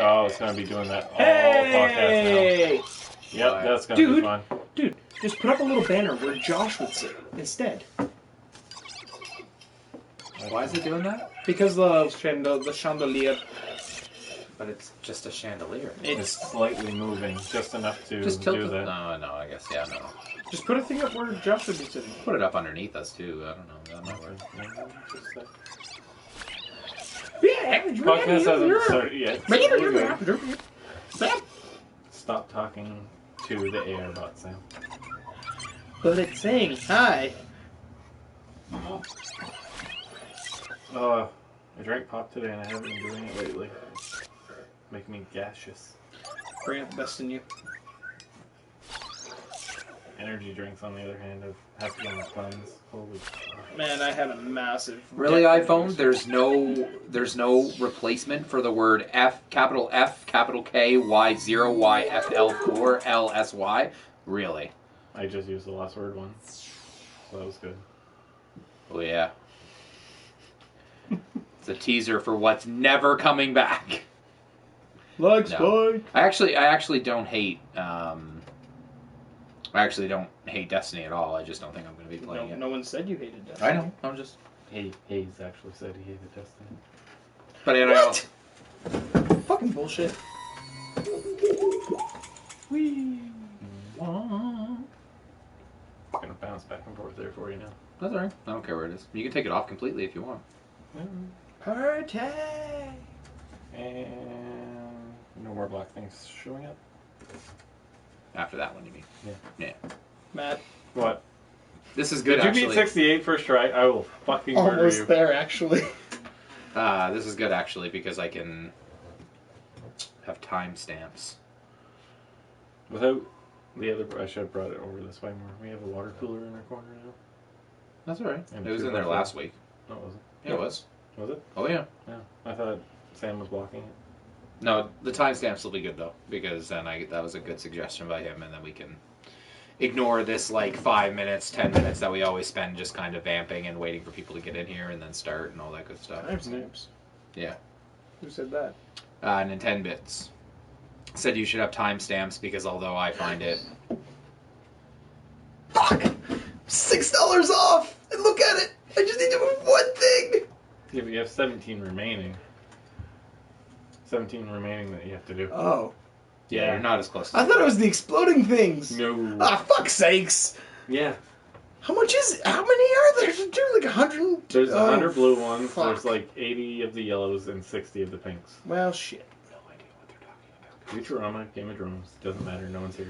Oh, it's going to be doing that all podcast now. Yep, that's going to be fun. Dude, just put up a little banner where Josh would sit instead. Why is it doing that? Because the chandelier. But it's just a chandelier. It's slightly moving, just enough to Just tilt do it. that. No, I guess, yeah, no. Just put a thing up where Josh would be sitting. Put it up underneath us, too. I don't know. That might work. Podcast hasn't started yet. Stop talking to the air bot, Sam. But it's saying hi. I drank pop today and I haven't been doing it lately. Making me gaseous. Bring out the best in you. Energy drinks, on the other hand, have to be on the cleanse. Holy fuck. Man, I had a massive... Really, iPhone? There's no replacement for the word F, capital K, Y0, Y, FL4, LSY? Really? I just used the last word one. So that was good. Oh, yeah. It's a teaser for what's never coming back. LaggSpike. No. I actually don't hate... I actually don't hate Destiny at all. I just don't think I'm going to be playing it. No one said you hated Destiny. I know. I'm just... Hayes actually said he hated Destiny. But what? Fucking bullshit. Wee. I'm going to bounce back and forth there for you now. That's alright. I don't care where it is. You can take it off completely if you want. Party! And no more black things showing up. After that one, you mean? Yeah. Matt. What? This is good, Did actually. you beat 68 first try? I will fucking murder you. Almost there, actually. This is good, actually, because I can have timestamps. Without the other... I should have brought it over this way more. We have a water cooler in our corner now. That's alright. And It was in there last week. No, it wasn't. Yeah, it was. Was it? Oh, yeah. Yeah. I thought Sam was blocking it. No, the timestamps will be good, though, because then that was a good suggestion by him, and then we can ignore this, 5 minutes, 10 minutes that we always spend just kind of vamping and waiting for people to get in here and then start and all that good stuff. Timestamps. Yeah. Who said that? Nintendo said you should have timestamps because although I find it... Fuck! $6 off! And look at it! I just need to move one thing! Yeah, but you have 17 remaining. 17 remaining that you have to do. Oh. Yeah, you're not as close as I thought it was the exploding things. No. Ah, fuck's sakes! Yeah. How much is it? How many are there to do? 100? There's 100 blue ones. Fuck. There's 80 of the yellows and 60 of the pinks. Well, shit. No idea what they're talking about. Futurama, Game of Thrones. Doesn't matter. No one's here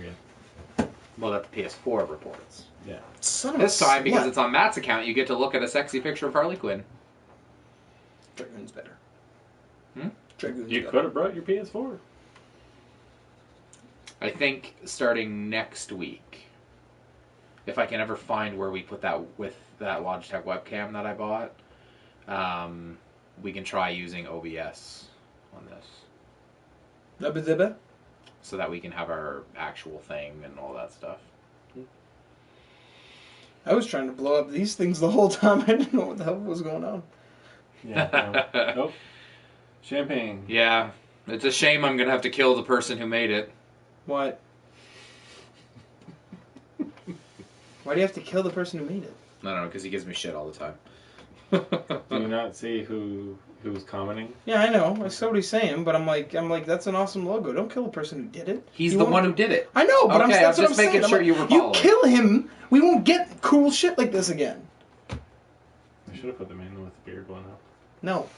yet. Well, that the PS4 reports. Yeah. Son of This a time, because slut. it's on Matt's account, you get to look at a sexy picture of Harley Quinn. Dragoon's better. Hmm? Dragoon's You better. could have brought your PS4. I think starting next week, if I can ever find where we put that with that Logitech webcam that I bought, we can try using OBS on this. Dubba dibba? So that we can have our actual thing and all that stuff. I was trying to blow up these things the whole time. I didn't know what the hell was going on. Yeah. No. Nope. Champagne. Yeah, it's a shame I'm going to have to kill the person who made it. What? Why do you have to kill the person who made it? I don't know, because he gives me shit all the time. Do you not see who's commenting? Yeah, I know. I see what he's saying, but I'm like, that's an awesome logo. Don't kill the person who did it. He's You the won't- one who did it. I know, but Okay, that's I'm what just I'm making saying. sure I'm you like, were following. You kill him, we won't get cool shit like this again. I should have put the man with the beard one up. No.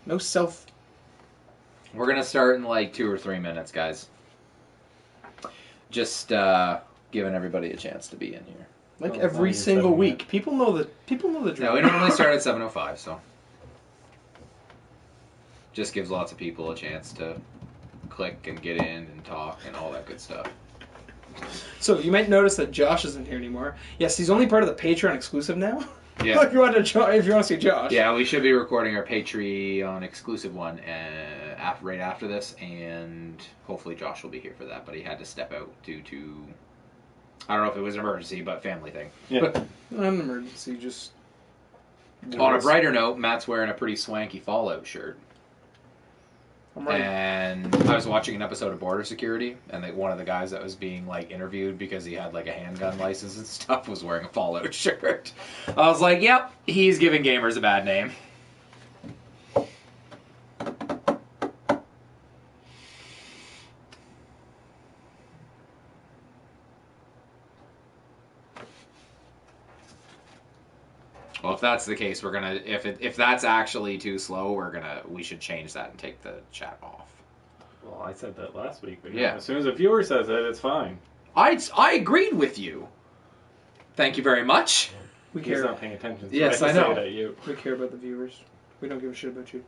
No self... We're going to start in 2 or 3 minutes, guys. Just giving everybody a chance to be in here. Like Oh, every fine, single 7 week. minutes. People know the drill. No, we normally start at 7:05, so just gives lots of people a chance to click and get in and talk and all that good stuff. So you might notice that Josh isn't here anymore. Yes, he's only part of the Patreon exclusive now. Yeah. if you want to see Josh. Yeah, we should be recording our Patreon exclusive one right after this, and hopefully Josh will be here for that, but he had to step out due to, I don't know if it was an emergency, but family thing. Yeah. Not an emergency, just... On a brighter note, Matt's wearing a pretty swanky Fallout shirt. I'm right. And I was watching an episode of Border Security, and one of the guys that was being like interviewed because he had like a handgun license and stuff was wearing a Fallout shirt. I was like, "Yep, he's giving gamers a bad name." Well, if that's the case, we're gonna if that's actually too slow, we should change that and take the chat off. Well, I said that last week, but Yeah. as soon as a viewer says it, it's fine. I agreed with you. Thank you very much. We He's care. not paying attention. So Yes, I I know. Say it at you. We care about the viewers. We don't give a shit about you.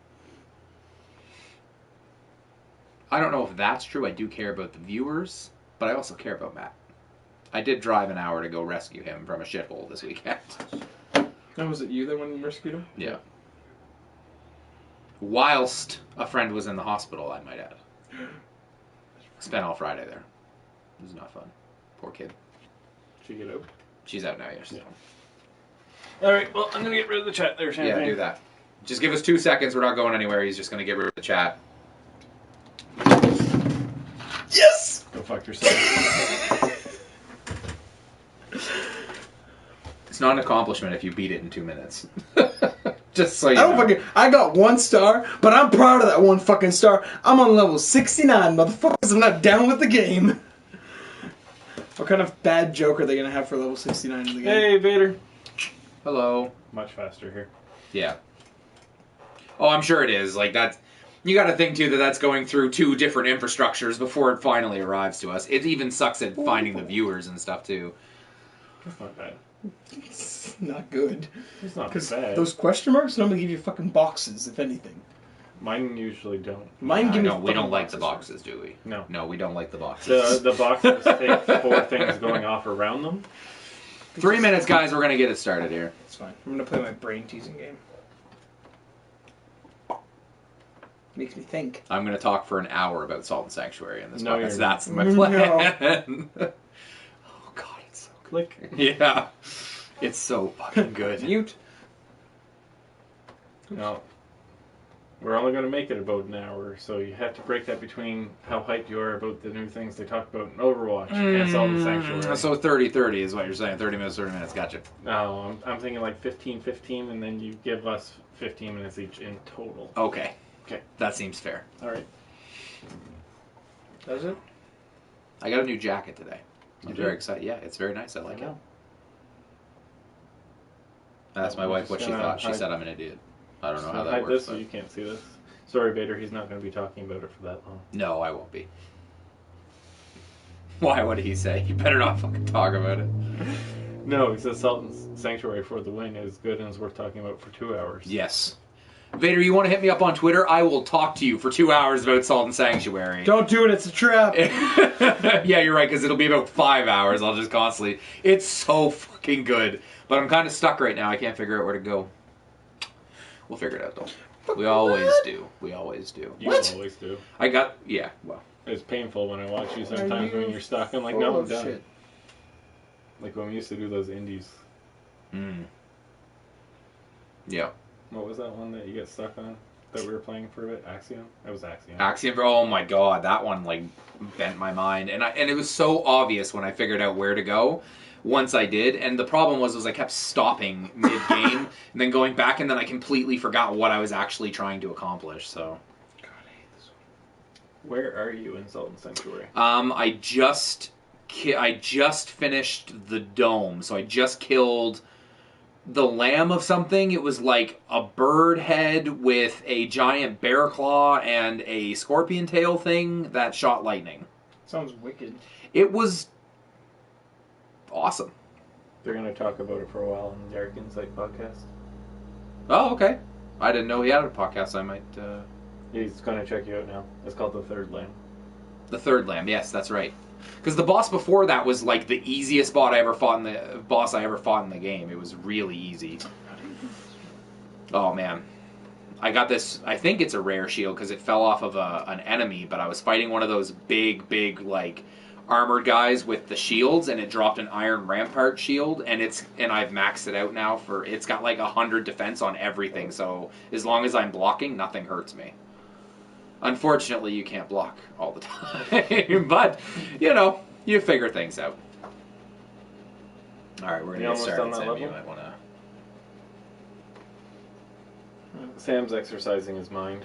I don't know if that's true. I do care about the viewers, but I also care about Matt. I did drive an hour to go rescue him from a shithole this weekend. Oh, was it you that went and rescued him? Yeah. Whilst a friend was in the hospital, I might add. Spent all Friday there. It was not fun. Poor kid. Should you get out? She's out now, yes. Yeah. All right. Well, I'm gonna get rid of the chat there, Champagne. Yeah, do that. Just give us 2 seconds. We're not going anywhere. He's just going to get rid of the chat. Yes! Go fuck yourself. It's not an accomplishment if you beat it in 2 minutes. Just so you I don't know. fucking. I got 1 star, but I'm proud of that 1 fucking star. I'm on level 69, motherfuckers. I'm not down with the game. What kind of bad joke are they gonna have for level 69 in the game? Hey, Vader. Hello. Much faster here. Yeah. Oh, I'm sure it is. Like, that's... You gotta think, too, that that's going through 2 different infrastructures before it finally arrives to us. It even sucks at finding the viewers and stuff, too. That's not bad. It's not good. It's not Because bad. those question marks normally give you fucking boxes, if anything. Mine usually don't. Mine give me No, we don't fucking like the boxes. boxes, do we? No. No, we don't like the boxes. The boxes take 4 things going off around them. 3 minutes, guys. We're going to get it started here. It's fine. I'm gonna play my brain teasing game. Makes me think. I'm going to talk for an hour about Salt and Sanctuary in this No, podcast. you're That's not. my plan. Oh, God, it's so good. Click. Yeah. It's so fucking good. Mute. No. We're only going to make it about an hour, so you have to break that between how hyped you are about the new things they talked about in Overwatch and Salt and Sanctuary. So 30-30 is what you're saying. 30 minutes, 30 minutes. Gotcha. No, I'm thinking like 15-15, and then you give us 15 minutes each in total. Okay. Okay. That seems fair. All right. Does it? I got a new jacket today. I'm You very did? excited. Yeah, it's very nice. I like it. know. That's my I'm wife, just what she gonna thought. She hide- said I'm an idiot. I don't know how that Hide works. this so But... you can't see this. Sorry, Vader, he's not going to be talking about it for that long. No, I won't be. Why? What did he say? You better not fucking talk about it. No, he says Salt and Sanctuary for the win is good and is worth talking about for 2 hours. Yes. Vader, you want to hit me up on Twitter? I will talk to you for 2 hours about Salt and Sanctuary. Don't do it. It's a trap. Yeah, you're right, because it'll be about 5 hours. I'll just constantly... It's so fucking good. But I'm kind of stuck right now. I can't figure out where to go. We'll figure it out, though. We always do. We always do. You What? always do. I got... Yeah, well. It's painful when I watch you Are sometimes you when you're stuck. I'm like, full no, I'm of done. shit? Like when we used to do those indies. Yeah. What was that one that you get stuck on that we were playing for a bit? Axiom? That was Axiom. Axiom, oh my god, that one like bent my mind, and it was so obvious when I figured out where to go. Once I did, and the problem was I kept stopping mid game and then going back, and then I completely forgot what I was actually trying to accomplish. So, God, I hate this Where are you in Salt and Sanctuary? I just finished the dome, so I just killed the lamb of something. It was like a bird head with a giant bear claw and a scorpion tail thing that shot lightning. Sounds wicked. It was awesome. They're going to talk about it for a while on the Dark Insight podcast. Oh, okay. I didn't know he had a podcast. I might... He's going to check you out now. It's called The Third Lamb. The Third Lamb, yes, that's right. Because the boss before that was like the easiest boss I ever fought in the game. It was really easy. Oh man, I got this. I think it's a rare shield because it fell off of an enemy. But I was fighting one of those big like armored guys with the shields, and it dropped an iron rampart shield, and I've maxed it out now for. It's got like 100 defense on everything. So as long as I'm blocking, nothing hurts me. Unfortunately, you can't block all the time. But, you know, you figure things out. Alright, we're going to get started, Sam. You might want to... Sam's exercising his mind.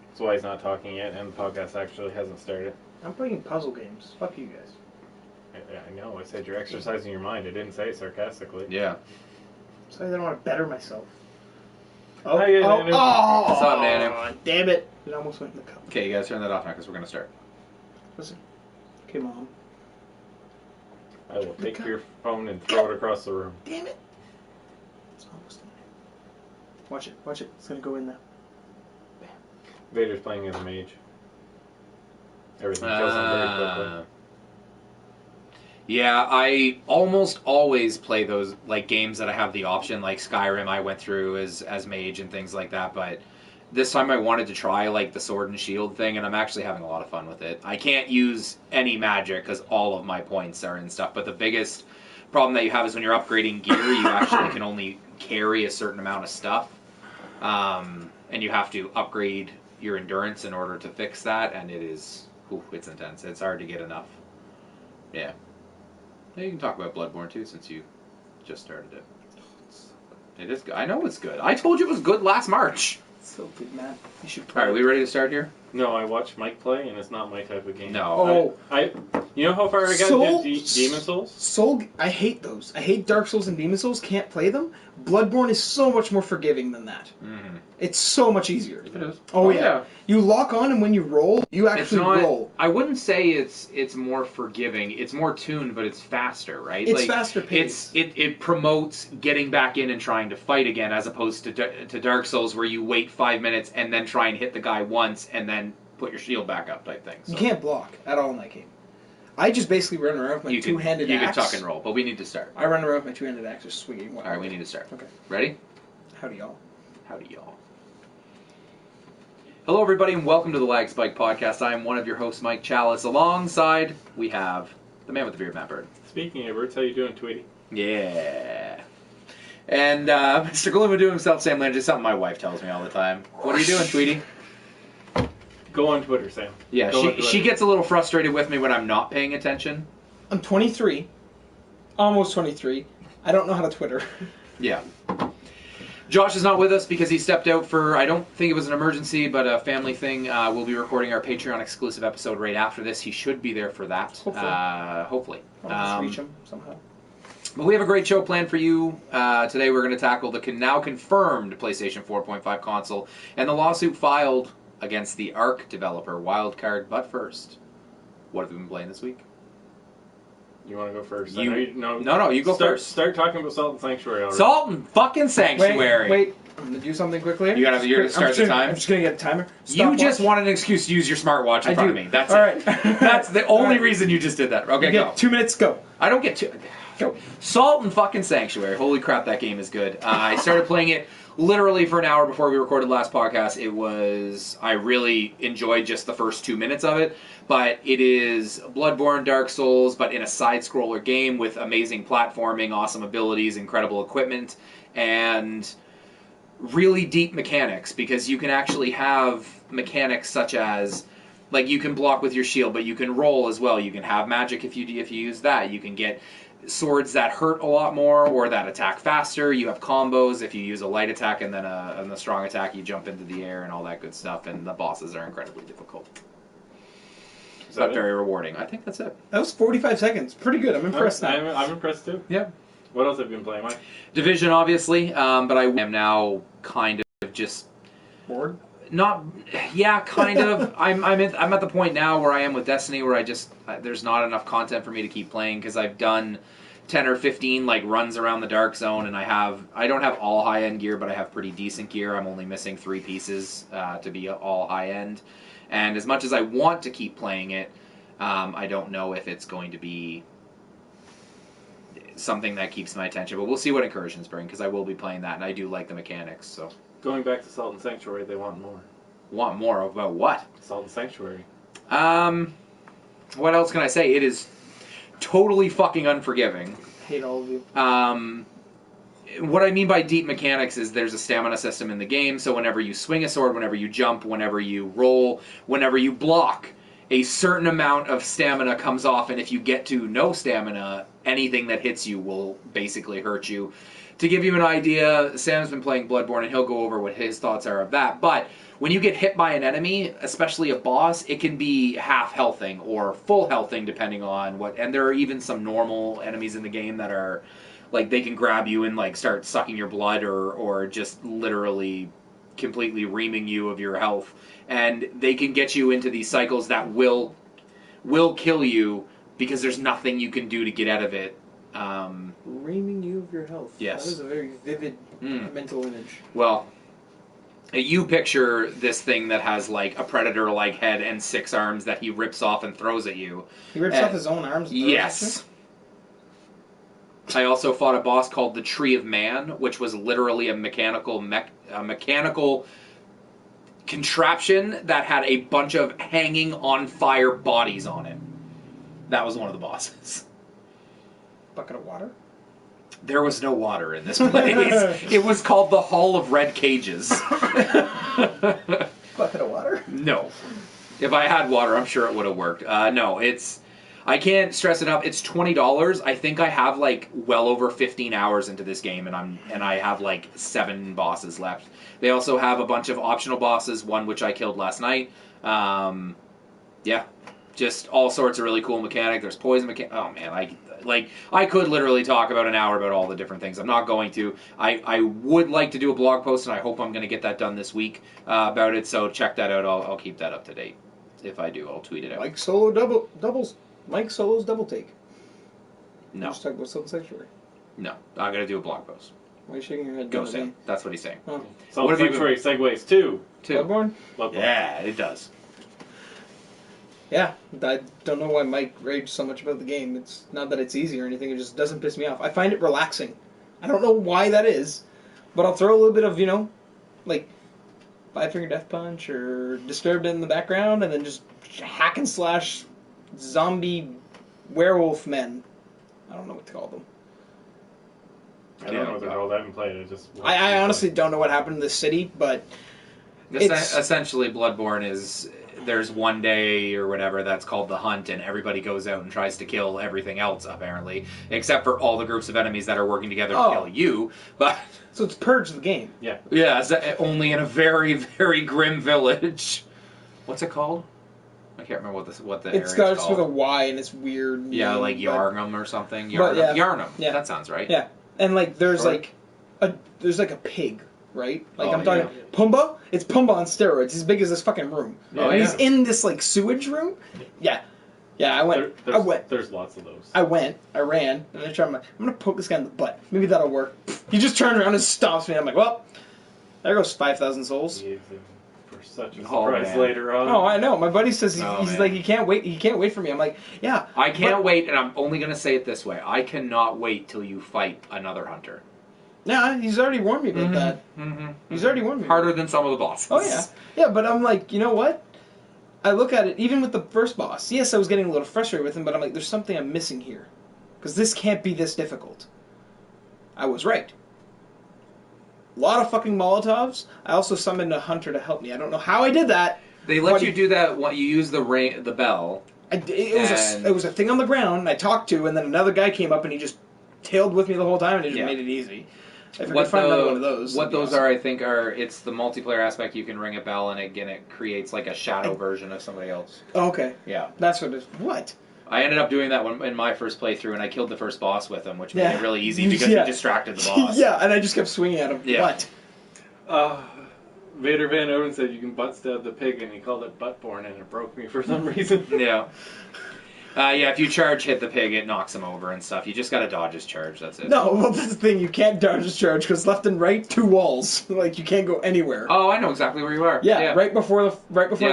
That's why he's not talking yet, and the podcast actually hasn't started. I'm playing puzzle games. Fuck you guys. I know. I said you're exercising your mind. I didn't say it sarcastically. Yeah. Sorry, I don't want to better myself. Nanu. What's up, Nanu? Damn it. It almost went in the cup. Okay, you guys turn that off now because we're going to start. Listen. Okay, Mom. I will take your phone and throw it across the room. Damn it. It's almost in there. Watch it. Watch it. It's going to go in there. Bam. Vader's playing as a mage. Everything kills him very quickly. Yeah, I almost always play those like games that I have the option, like Skyrim I went through as mage and things like that, but this time I wanted to try like the sword and shield thing, and I'm actually having a lot of fun with it. I can't use any magic because all of my points are in stuff, but the biggest problem that you have is when you're upgrading gear, you actually can only carry a certain amount of stuff, and you have to upgrade your endurance in order to fix that, and it's intense. It's hard to get enough. Yeah. You can talk about Bloodborne too, since you just started it. It is good. I know it's good. I told you it was good last March. So good, man. You should play. Alright, we ready to start here? No, I watched Mike play, and it's not my type of game. No. You know how far I got in Demon Souls? I hate those. I hate Dark Souls and Demon Souls. Can't play them. Bloodborne is so much more forgiving than that. Mm-hmm. It's so much easier. It is. Oh yeah. You lock on, and when you roll, you actually roll. I wouldn't say it's more forgiving. It's more tuned, but it's faster, right? It's faster paced. It promotes getting back in and trying to fight again, as opposed to Dark Souls, where you wait 5 minutes and then try and hit the guy once and then put your shield back up type thing. So. You can't block at all in that game. I just basically run around with my two-handed axe. You can tuck and roll, but we need to start. I run around with my two-handed axe just swinging. Alright, we need to start. Okay. Ready? Howdy, y'all. Howdy, y'all. Hello, everybody, and welcome to the LaggSpike podcast. I am one of your hosts, Mike Chalice. Alongside, we have the man with the beard, Matt Bird. Speaking of birds, how you doing, Tweety? Yeah. And Mr. Gloom do himself, Sam Lynch, is something my wife tells me all the time. What are you doing, Tweety? Go on Twitter, Sam. Yeah, she gets a little frustrated with me when I'm not paying attention. I'm 23. Almost 23. I don't know how to Twitter. Yeah. Josh is not with us because he stepped out for, I don't think it was an emergency, but a family thing. We'll be recording our Patreon exclusive episode right after this. He should be there for that. Hopefully. I'll reach him somehow. But we have a great show planned for you. Today we're going to tackle the now confirmed PlayStation 4.5 console and the lawsuit filed against the Ark developer Wildcard. But first, what have we been playing this week? You want to go first? No, you go first. Start talking about Salt and Sanctuary already. Salt and fucking Sanctuary. Wait. I'm going to do something quickly. You're going to start the time? I'm just going to get a timer. You just wanted an excuse to use your smartwatch in front of me. That's all it. Right. That's the only reason you just did that. Okay, go. 2 minutes, go. I don't get to... Go. Salt and fucking Sanctuary. Holy crap, that game is good. I started playing it literally for an hour before we recorded last podcast. I really enjoyed just the first 2 minutes of it, but it is Bloodborne, Dark Souls, but in a side-scroller game with amazing platforming, awesome abilities, incredible equipment, and really deep mechanics, because you can actually have mechanics such as, like, you can block with your shield, but you can roll as well. You can have magic if you use that. You can get swords that hurt a lot more or that attack faster. You have combos if you use a light attack and then a strong attack, you jump into the air and all that good stuff, and the bosses are incredibly difficult. But very rewarding. I think that's it. That was 45 seconds. Pretty good. I'm impressed now. I'm impressed too. Yeah. What else have you been playing, Mike? Division, obviously, but I am now kind of just... Bored? Kind of. I'm at the point now where I am with Destiny, where there's not enough content for me to keep playing, because I've done 10 or 15 like runs around the Dark Zone, and I don't have all high end gear, but I have pretty decent gear. I'm only missing 3 pieces to be all high end, and as much as I want to keep playing it, I don't know if it's going to be something that keeps my attention. But we'll see what Incursions bring, because I will be playing that, and I do like the mechanics. So. Going back to Salt and Sanctuary, they want more. Want more about what? Salt and Sanctuary. What else can I say? It is totally fucking unforgiving. Hate all of you. what I mean by deep mechanics is there's a stamina system in the game, so whenever you swing a sword, whenever you jump, whenever you roll, whenever you block, a certain amount of stamina comes off, and if you get to no stamina, anything that hits you will basically hurt you. To give you an idea, Sam's been playing Bloodborne, and he'll go over what his thoughts are of that, but when you get hit by an enemy, especially a boss, it can be half healthing or full healthing depending on what, and there are even some normal enemies in the game that are, like, they can grab you and, like, start sucking your blood or just literally completely reaming you of your health. And they can get you into these cycles that will kill you because there's nothing you can do to get out of it. Reaming you of your health. Yes. That is a very vivid mental image. Well, you picture this thing that has, like, a predator-like head and 6 arms that he rips off and throws at you. He rips off his own arms and throws Yes. I also fought a boss called the Tree of Man, which was literally a mechanical contraption that had a bunch of hanging on fire bodies on it. That was one of the bosses. Bucket of water? There was no water in this place. It was called the Hall of Red Cages. Bucket of water? No. If I had water, I'm sure it would have worked. No, it's... I can't stress it up. It's $20. I think I have, like, well over 15 hours into this game, and I have, like, 7 bosses left. They also have a bunch of optional bosses, one which I killed last night. Yeah. Just all sorts of really cool mechanic. There's poison mechanic. Oh, man, I could literally talk about an hour about all the different things. I'm not going to. I would like to do a blog post, and I hope I'm going to get that done this week about it, so check that out. I'll keep that up to date. If I do, I'll tweet it out. Mike Solo's double take. No. You just talk about something sexual. No. I'm going to do a blog post. Why are you shaking your head? Go say. That's what he's saying. Oh. Self-explanatory segues too. Bloodborne? Yeah, it does. Yeah, I don't know why Mike raged so much about the game. It's not that it's easy or anything, it just doesn't piss me off. I find it relaxing. I don't know why that is, but I'll throw a little bit of, like, Five Finger Death Punch or Disturbed in the background, and then just hack and slash zombie werewolf men. I don't know what to call them. I don't know what they're called. I haven't played it. I honestly don't know what happened in this city, but essentially Bloodborne is... There's one day or whatever that's called the hunt, and everybody goes out and tries to kill everything else, apparently, except for all the groups of enemies that are working together to kill you. But so it's Purge the game. Yeah. Yeah, only in a very, very grim village. What's it called? I can't remember what the area is called. It starts with a Y, and it's weird. Yeah, like Yarnum or something. Yarnum. Yarnum. Yeah. That sounds right. Yeah, and like there's like a pig. Right? Like, I'm talking... Yeah. Pumbaa? It's Pumbaa on steroids. He's as big as this fucking room. Oh, and he's in this, like, sewage room? Yeah. Yeah, I went. I went. There's lots of those. I ran, and I tried, I'm going to poke this guy in the butt. Maybe that'll work. He just turned around and stomps me. I'm like, well, there goes 5,000 souls. For such a surprise later on. Oh, I know. My buddy says he's like, he can't wait for me. I'm like, yeah. I can't wait, and I'm only going to say it this way. I cannot wait till you fight another hunter. Yeah, he's already warned me about that. Mm-hmm. He's already warned me. Harder than some of the bosses. Oh, yeah. Yeah, but I'm like, you know what? I look at it, even with the first boss. Yes, I was getting a little frustrated with him, but I'm like, there's something I'm missing here. Because this can't be this difficult. I was right. A lot of fucking Molotovs. I also summoned a hunter to help me. I don't know how I did that. They let you do that when you use the bell. It was a thing on the ground, and I talked to, and then another guy came up, and he just tailed with me the whole time, and he just made it easy. If I could find another one of those. What those are, I think, it's the multiplayer aspect. You can ring a bell, and again, it creates like a shadow version of somebody else. Oh, okay. Yeah. That's what it is. What? I ended up doing that one in my first playthrough, and I killed the first boss with him, which made it really easy because he distracted the boss. Yeah, and I just kept swinging at him. Yeah. What? Vader Van Oden said you can butt stab the pig, and he called it Buttborn, and it broke me for some reason. Yeah. If you hit the pig, it knocks him over and stuff. You just gotta dodge his charge, that's it. No, well, that's the thing. You can't dodge his charge, because left and right, 2 walls. Like, you can't go anywhere. Oh, I know exactly where you are. Yeah, right before the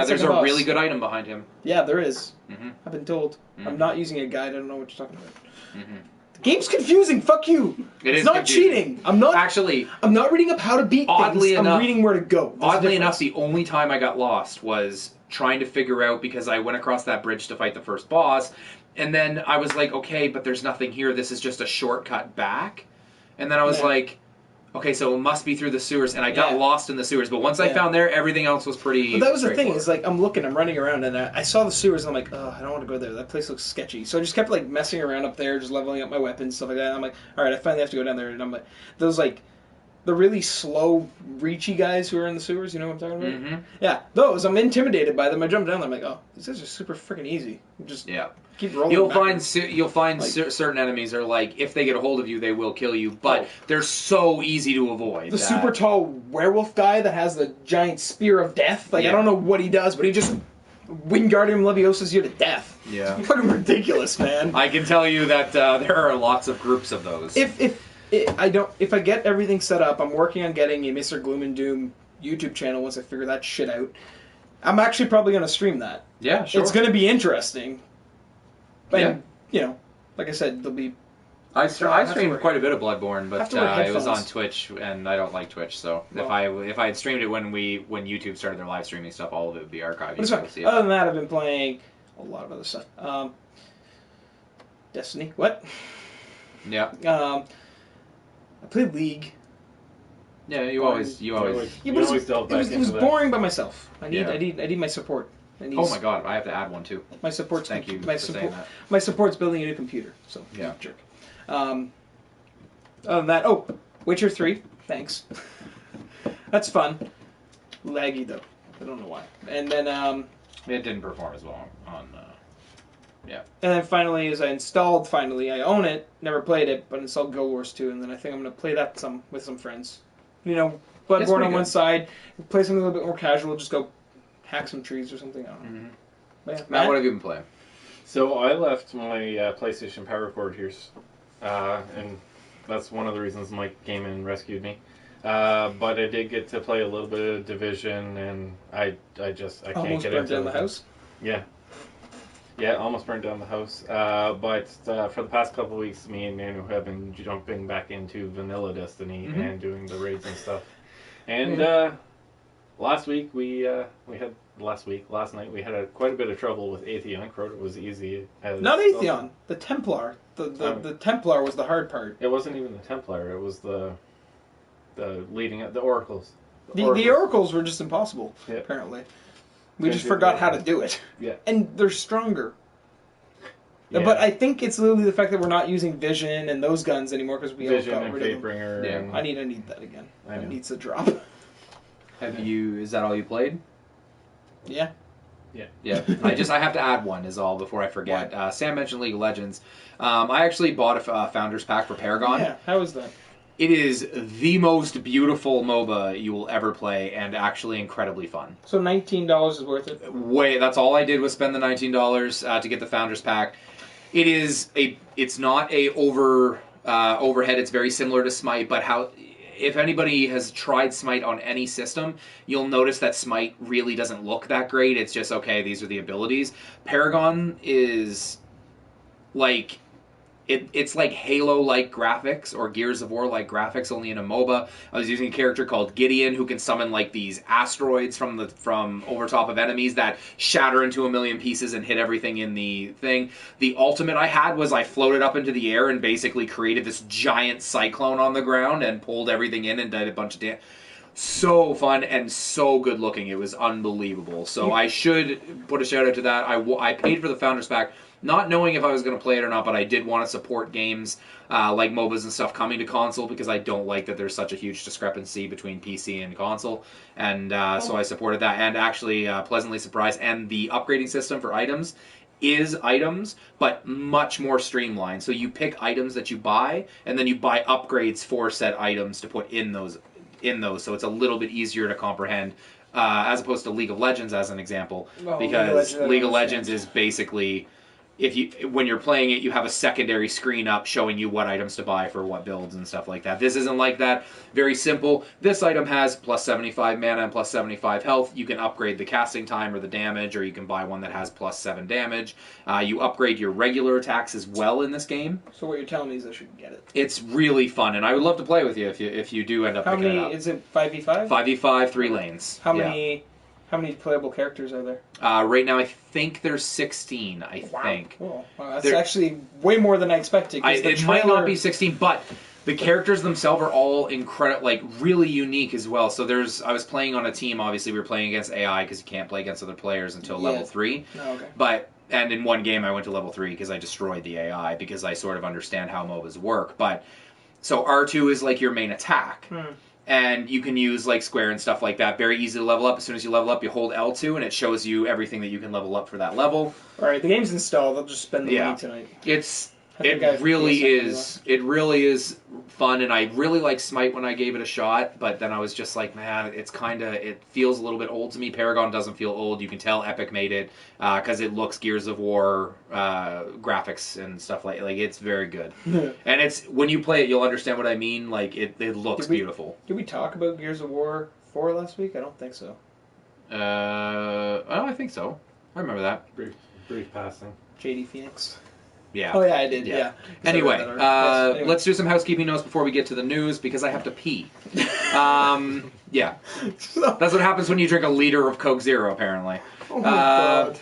there's a really good item behind him. Yeah, there is. Mm-hmm. I've been told. Mm-hmm. I'm not using a guide. I don't know what you're talking about. Mm-hmm. The game's confusing. Fuck you. It's not cheating. I'm not reading up how to beat things. I'm reading where to go. Oddly enough, the only time I got lost was trying to figure out, because I went across that bridge to fight the first boss, and then I was like, okay, but there's nothing here. This is just a shortcut back. And then I was like, okay, so it must be through the sewers, and I got lost in the sewers. But once I found there, everything else was pretty. But that was the thing. Is like I'm running around, and I saw the sewers, and I'm like, oh, I don't want to go there. That place looks sketchy. So I just kept like messing around up there, just leveling up my weapons, stuff like that. And I'm like, all right, I finally have to go down there, and I'm like, those like the really slow, reachy guys who are in the sewers. You know what I'm talking about? Mm-hmm. Yeah, those. I'm intimidated by them. I jump down there. I'm like, oh, these guys are super freaking easy. Just keep rolling. You'll find certain enemies are like, if they get a hold of you, they will kill you, but they're so easy to avoid. The super tall werewolf guy that has the giant spear of death. Like I don't know what he does, but he just Wingardium Leviosa's you to death. Yeah, it's fucking ridiculous, man. I can tell you that there are lots of groups of those. If I get everything set up, I'm working on getting a Mr. Gloom and Doom YouTube channel once I figure that shit out. I'm actually probably going to stream that. Yeah, sure. It's going to be interesting. And, you know, like I said, there'll be... I streamed quite a bit of Bloodborne, but it was on Twitch, and I don't like Twitch, so if I had streamed it when YouTube started their live streaming stuff, all of it would be archived. Other than that, I've been playing a lot of other stuff. Destiny. What? Yeah. I played League. Yeah, you always. It was boring by myself. I need my support. Oh my god, I have to add one too. My support's Thank you my for saying that. My support's building a new computer. So jerk. Other than that, Witcher 3. Thanks. That's fun. Laggy though. I don't know why. And then it didn't perform as well on. And then finally, I own it. Never played it, but installed Guild Wars 2, and then I think I'm going to play that with some friends. You know, Bloodborne on one side, play something a little bit more casual, just go hack some trees or something. I don't know. Mm-hmm. Matt, what have you been playing? So I left my PlayStation Power cord here, and that's one of the reasons Mike came and rescued me. But I did get to play a little bit of Division, and I can't get into it. Almost burned down the house? Yeah. Yeah, almost burned down the house. But for the past couple of weeks, me and Nanu have been jumping back into vanilla Destiny and doing the raids and stuff. And last night we had quite a bit of trouble with Atheon. Crota was easy. Not Atheon, the Templar. The Templar was the hard part. It wasn't even the Templar. It was the leading the Oracles. The Oracles were just impossible. Apparently. We just forgot how to do it. Yeah. And they're stronger. Yeah. But I think it's literally the fact that we're not using Vision and those guns anymore because we Vision all got and rid of them. Fatebringer. Yeah. I need that again. It needs to drop. Is that all you played? Yeah. Yeah. I have to add one is all before I forget. Sam mentioned League of Legends. I actually bought a Founders Pack for Paragon. Yeah, how is that? It is the most beautiful MOBA you will ever play, and actually incredibly fun. So $19 is worth it? That's all I did was spend the $19 to get the Founders Pack. It's not a overhead. It's very similar to Smite, but if anybody has tried Smite on any system, you'll notice that Smite really doesn't look that great. It's just, okay, these are the abilities. Paragon is like... It's like Halo-like graphics or Gears of War-like graphics, only in a MOBA. I was using a character called Gideon who can summon like these asteroids from over top of enemies that shatter into a million pieces and hit everything in the thing. The ultimate I had was I floated up into the air and basically created this giant cyclone on the ground and pulled everything in and did a bunch of damage. So fun and so good looking. It was unbelievable. So I should put a shout out to that. I paid for the Founders Pack, not knowing if I was going to play it or not, but I did want to support games like MOBAs and stuff coming to console because I don't like that there's such a huge discrepancy between PC and console. And so I supported that and actually pleasantly surprised. And the upgrading system for items is items, but much more streamlined. So you pick items that you buy, and then you buy upgrades for said items to put in those. So it's a little bit easier to comprehend as opposed to League of Legends as an example, because League of Legends is basically when you're playing it, you have a secondary screen up showing you what items to buy for what builds and stuff like that. This isn't like that. Very simple. This item has plus 75 mana and plus 75 health. You can upgrade the casting time or the damage, or you can buy one that has plus 7 damage. You upgrade your regular attacks as well in this game. So what you're telling me is I should get it. It's really fun, and I would love to play with you if you do end up picking it up. How many, is it 5v5? 5v5, 3 lanes. How many playable characters are there? Right now, I think there's 16, I think. Cool. Wow, that's actually way more than I expected. It might not be 16, but The characters themselves are all incredible, like really unique as well. So I was playing on a team. Obviously, we were playing against AI because you can't play against other players until level 3. Oh, okay. And in one game, I went to level 3 because I destroyed the AI because I sort of understand how MOBAs work. But so R2 is like your main attack. And you can use like square and stuff like that. Very easy to level up. As soon as you level up, you hold L2 and it shows you everything that you can level up for that level. Alright, the game's installed. I'll just spend the money tonight. It really is fun, and I really like Smite when I gave it a shot, but then I was just like, man, it feels a little bit old to me. Paragon doesn't feel old. You can tell Epic made it because it looks Gears of War graphics and stuff like it's very good. And when you play it, you'll understand what I mean. Like it looks beautiful. Did we talk about Gears of War 4 last week? I don't think so. I think so. I remember that. Brief passing. JD Phoenix. Yeah. Oh, yeah, I did, yeah. Anyway, let's do some housekeeping notes before we get to the news, because I have to pee. Yeah. That's what happens when you drink a liter of Coke Zero, apparently. Oh, my God.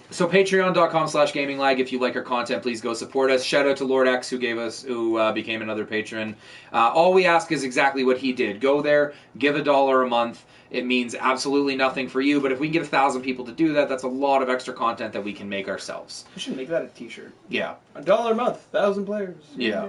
So patreon.com/gaminglag. If you like our content, please go support us. Shout out to Lord X who became another patron. All we ask is exactly what he did. Go there, give $1 a month. It means absolutely nothing for you, but if we can get 1,000 people to do that, that's a lot of extra content that we can make ourselves. We should make that a t-shirt. Yeah. $1 a month, 1,000 players. Yeah.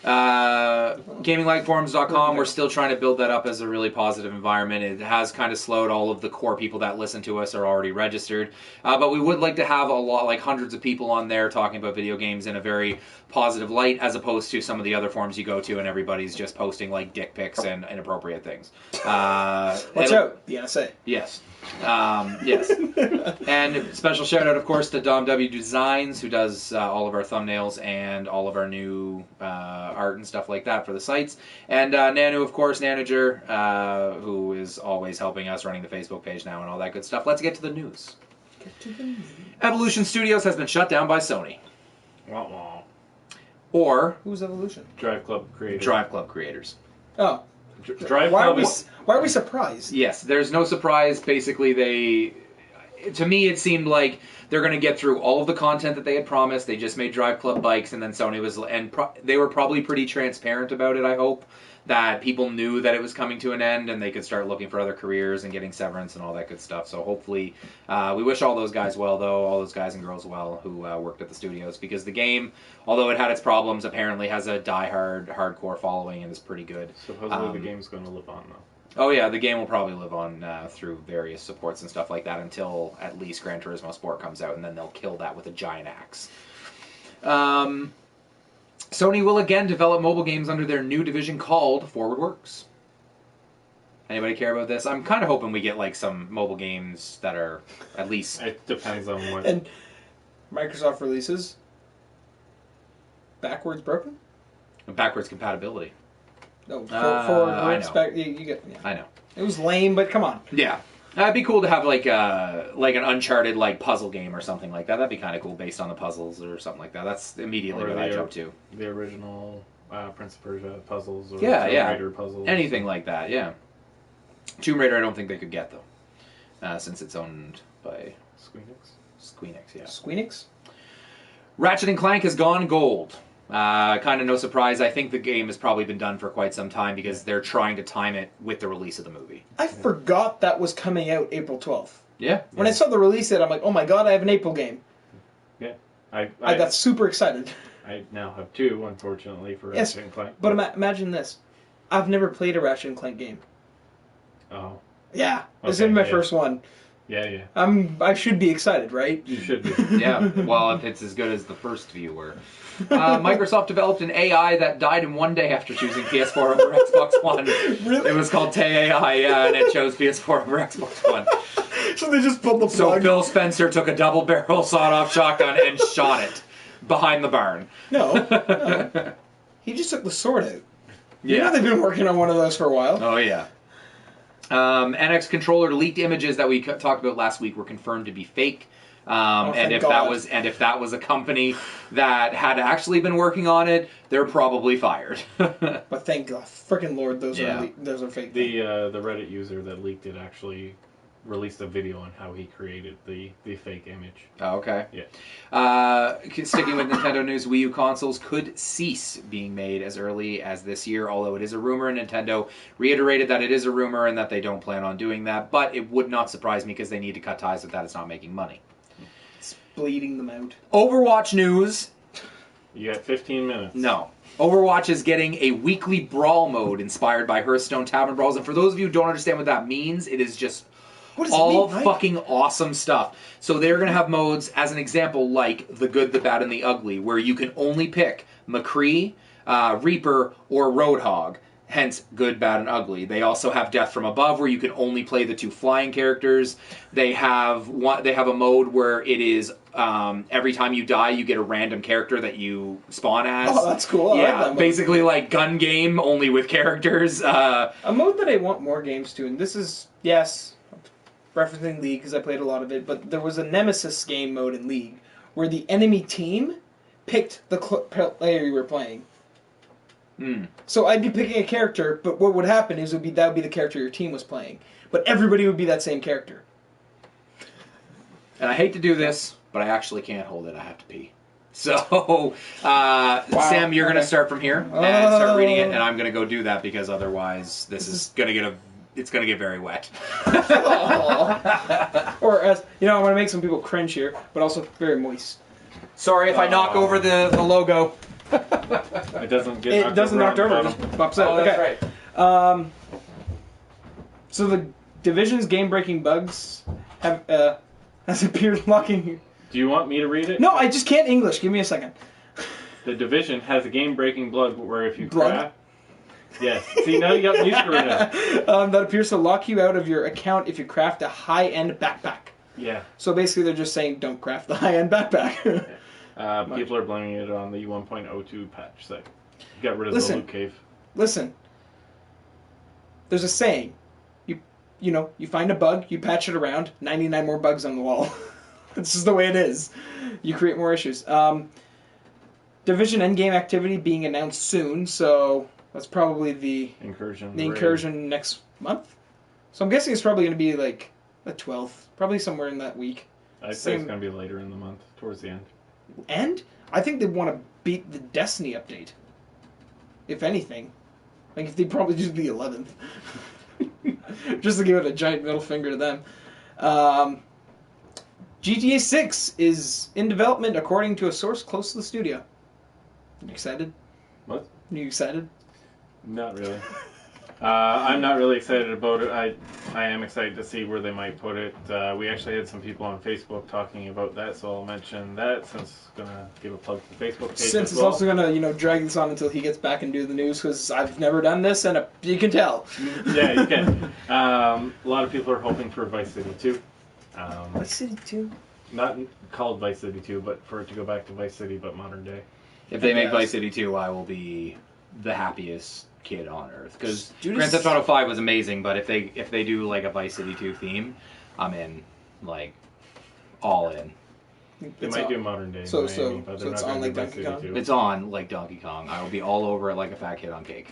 GamingLagForums.com, we're still trying to build that up as a really positive environment. It has kind of slowed. All of the core people that listen to us are already registered. But we would like to have a lot, like hundreds of people on there talking about video games in a very positive light, as opposed to some of the other forums you go to and everybody's just posting like dick pics and inappropriate things. Watch out, the NSA. Yes. Yes. And special shout out, of course, to Dom W Designs, who does all of our thumbnails and all of our new art and stuff like that for the sites. And Nanu, of course, Nanuger, who is always helping us running the Facebook page now and all that good stuff. Let's get to the news. Evolution Studios has been shut down by Sony. Wah, wah. Or Who's Evolution? Drive Club creators. Oh. Why are we surprised? Yes, there's no surprise. Basically, to me, it seemed like they're going to get through all of the content that they had promised. They just made Drive Club bikes, and then Sony was, they were probably pretty transparent about it, I hope, that people knew that it was coming to an end and they could start looking for other careers and getting severance and all that good stuff. So hopefully, we wish all those guys well, though, all those guys and girls well who worked at the studios, because the game, although it had its problems, apparently has a die-hard, hardcore following and is pretty good. Supposedly the game's going to live on, though. Oh yeah, the game will probably live on through various supports and stuff like that until at least Gran Turismo Sport comes out, and then they'll kill that with a giant axe. Sony will again develop mobile games under their new division called Forward Works. Anybody care about this? I'm kind of hoping we get like some mobile games that are at least... It depends on what... And Microsoft releases backwards broken? Backwards compatibility. No, forward works. You get, yeah. I know. It was lame, but come on. Yeah. It'd be cool to have like an Uncharted like puzzle game or something like that. That'd be kind of cool based on the puzzles or something like that. That's immediately what I jump to. The original Prince of Persia puzzles or Tomb Raider puzzles. Anything like that, yeah. Tomb Raider I don't think they could get, though, since it's owned by... Squeenix, yeah. Squeenix? Ratchet & Clank has gone gold. Kind of no surprise. I think the game has probably been done for quite some time because they're trying to time it with the release of the movie. I forgot that was coming out April 12th. Yeah. When I saw the release date, I'm like, oh my god, I have an April game. Yeah. I got super excited. I now have two, unfortunately, for Ratchet & Clank. But imagine this. I've never played a Ratchet & Clank game. Oh. Yeah. This is my first one. Yeah. I should be excited, right? You should be. Yeah. Well, if it's as good as the first few were. Microsoft developed an AI that died in one day after choosing PS4 over Xbox One. Really? It was called Tay AI, and it chose PS4 over Xbox One. So they just pulled the plug. So Phil Spencer took a double-barrel sawed-off shotgun and shot it behind the barn. No. He just took the sword out. Yeah. You know they've been working on one of those for a while. Oh, yeah. NX controller leaked images that we talked about last week were confirmed to be fake. And if that was a company that had actually been working on it, they're probably fired. But thank God, freaking Lord, those are fake. The Reddit user that leaked it actually released a video on how he created the fake image. Oh, okay. Yeah. Sticking with Nintendo news, Wii U consoles could cease being made as early as this year, although it is a rumor. Nintendo reiterated that it is a rumor and that they don't plan on doing that, but it would not surprise me because they need to cut ties with that. It's not making money. It's bleeding them out. Overwatch news. You got 15 minutes. No. Overwatch is getting a weekly brawl mode inspired by Hearthstone Tavern Brawls, and for those of you who don't understand what that means, it is just all fucking awesome stuff. So they're going to have modes, as an example, like the good, the bad, and the ugly, where you can only pick McCree, Reaper, or Roadhog. Hence, good, bad, and ugly. They also have Death from Above, where you can only play the 2 flying characters. They have a mode where it is every time you die, you get a random character that you spawn as. Oh, that's cool. Yeah, basically like gun game, only with characters. A mode that I want more games to, and this is, yes, referencing League because I played a lot of it, but there was a Nemesis game mode in League where the enemy team picked the player you were playing. So I'd be picking a character, but what would happen is that would be the character your team was playing. But everybody would be that same character. And I hate to do this, but I actually can't hold it. I have to pee. So, Sam, you're going to start from here and start reading it, and I'm going to go do that because otherwise this is going to it's going to get very wet. Or, as you know, I want to make some people cringe here, but also very moist. Sorry if I knock over the logo. It doesn't get It doesn't knocked over. It just pops out. Oh, that's okay. right. So the Division's game-breaking bugs has appeared locking. Do you want me to read it? No, I just can't English. Give me a second. The Division has a game-breaking bug where if you Blood? craft... Yes. See, now you got me screwed up. That appears to lock you out of your account if you craft a high-end backpack. Yeah. So basically they're just saying don't craft the high-end backpack. People are blaming it on the 1.02 patch that got rid of the loot cave. Listen. There's a saying. You find a bug, you patch it around, 99 more bugs on the wall. This is the way it is. You create more issues. Division endgame activity being announced soon, so that's probably the incursion next month. So I'm guessing it's probably going to be like the 12th, probably somewhere in that week. I'd say it's going to be later in the month, towards the end. And I think they want to beat the Destiny update. If anything. Like, if they probably do the 11th. Just to give it a giant middle finger to them. GTA 6 is in development according to a source close to the studio. Are you excited? What? Are you excited? Not really. I'm not really excited about it. I am excited to see where they might put it. We actually had some people on Facebook talking about that, so I'll mention that since I'm going to give a plug to the Facebook page. Since it's also going to, drag this on until he gets back and do the news, because I've never done this, and you can tell. Yeah, you can. A lot of people are hoping for Vice City 2. Vice City 2? Not called Vice City 2, but for it to go back to Vice City, but modern day. If they make Vice City 2, I will be the happiest kid on earth. Because Grand Theft Auto 5 was amazing, but if they do like a Vice City 2 theme, I'm in, like, all in. They might do modern day. So but they're it's not on like Vice Donkey City Kong? 2. It's on like Donkey Kong. I will be all over it like a fat kid on cake.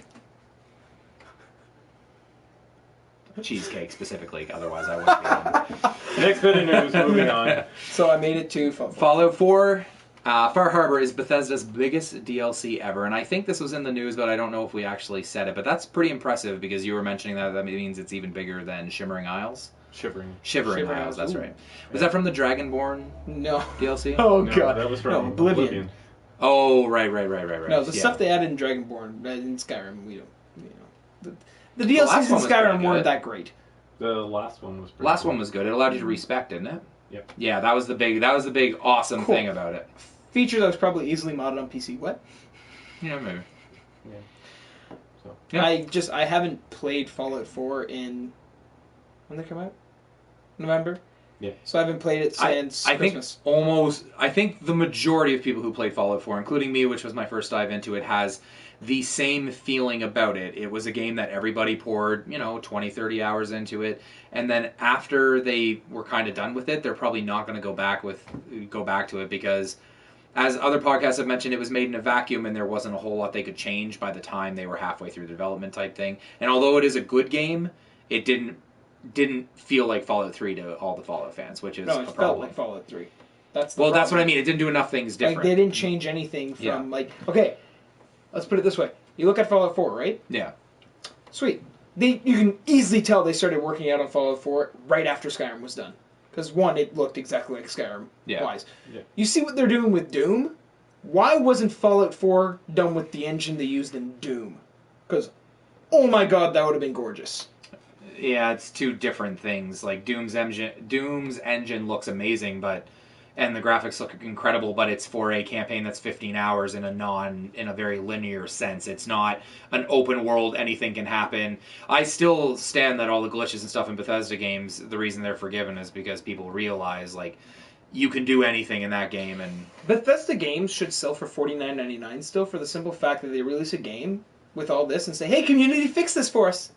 Cheesecake specifically, otherwise I wouldn't be on. Next bit of news, moving on. So I made it to Fallout 4. Far Harbor is Bethesda's biggest DLC ever, and I think this was in the news, but I don't know if we actually said it. But that's pretty impressive because you were mentioning that means it's even bigger than Shimmering Isles. Shivering Isles, that's right. Was that from the Dragonborn DLC? Oh, no, God. That was from Oblivion. Oh, right. No, the stuff they added in Dragonborn, in Skyrim, we don't, The DLCs in Skyrim weren't that great. The last one was pretty Last cool. one was good. It allowed you to respec, didn't it? Yep. Yeah, that was the big awesome thing about it. Feature that was probably easily modded on PC. What? Yeah, maybe. Yeah. So. Yeah. I haven't played Fallout 4 in... When did they come out? November? Yeah. So I haven't played it since Christmas. I think the majority of people who played Fallout 4, including me, which was my first dive into it, has the same feeling about it. It was a game that everybody poured, 20, 30 hours into it. And then after they were kind of done with it, they're probably not going to go back to it because, as other podcasts have mentioned, it was made in a vacuum and there wasn't a whole lot they could change by the time they were halfway through the development type thing. And although it is a good game, it didn't didn't feel like Fallout 3 to all the Fallout fans, which is No, a it felt problem. like Fallout 3. That's the Well, that's what I problem. mean. It didn't do enough things different. Like, they didn't change anything from, okay, let's put it this way. You look at Fallout 4, right? Yeah. Sweet. You can easily tell they started working out on Fallout 4 right after Skyrim was done. Because, one, it looked exactly like Skyrim. Yeah. Wise. Yeah. You see what they're doing with Doom? Why wasn't Fallout 4 done with the engine they used in Doom? Because, oh my god, that would have been gorgeous. Yeah, it's two different things. Like Doom's engine looks amazing, and the graphics look incredible, but it's for a campaign that's 15 hours in a very linear sense. It's not an open world, anything can happen. I still stand that all the glitches and stuff in Bethesda games, the reason they're forgiven is because people realize, like, you can do anything in that game. And Bethesda games should sell for $49.99 still, for the simple fact that they release a game with all this and say, hey, community, fix this for us.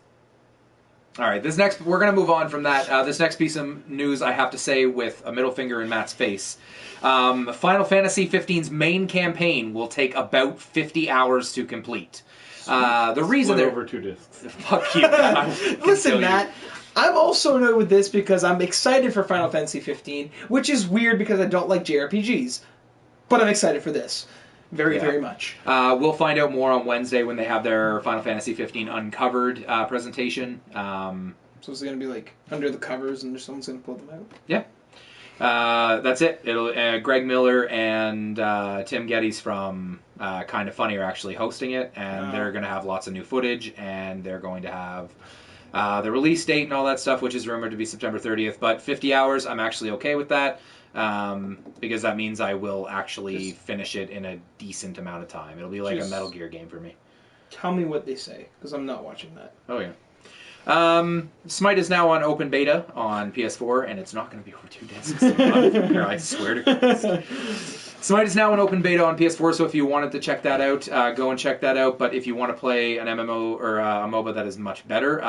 all right, we're going to move on from that. This next piece of news, I have to say, with a middle finger in Matt's face. Final Fantasy XV's main campaign will take about 50 hours to complete. The reason Split over 2 discs. Fuck you. Listen, Matt, I'm also annoyed with this because I'm excited for Final Fantasy 15, which is weird because I don't like JRPGs. But I'm excited for this. Very, very much. We'll find out more on Wednesday when they have their Final Fantasy 15 Uncovered presentation. So it's going to be like under the covers and someone's going to pull them out? Yeah. That's it. Greg Miller and Tim Geddes from Kind of Funny are actually hosting it, and they're going to have lots of new footage, and they're going to have the release date and all that stuff, which is rumored to be September 30th. But 50 hours, I'm actually okay with that. Because that means I will actually finish it in a decent amount of time. It'll be like a Metal Gear game for me. Tell me what they say, because I'm not watching that. Oh, yeah. Smite is now on open beta on PS4, and it's not going to be over 2 discs. I swear to God. Smite is now on open beta on PS4, so if you wanted to check that out, go and check that out. But if you want to play an MMO or a MOBA that is much better,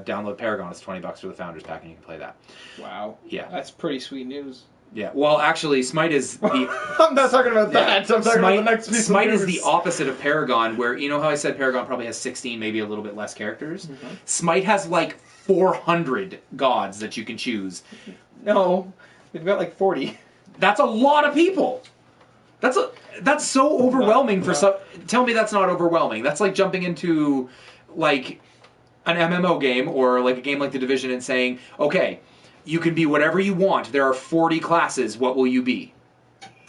download Paragon. It's $20 for the Founders Pack, and you can play that. Wow. Yeah. That's pretty sweet news. Yeah, well, actually, Smite is the... I'm not talking about that. I'm talking about the next piece Smite of news. is the opposite of Paragon, where, you know how I said Paragon probably has 16, maybe a little bit less characters? Mm-hmm. Smite has, like, 400 gods that you can choose. No, they've got, like, 40. That's a lot of people! That's so overwhelming for some... Tell me that's not overwhelming. That's like jumping into, like, an MMO game, or, like, a game like The Division and saying, okay... You can be whatever you want. There are 40 classes. What will you be?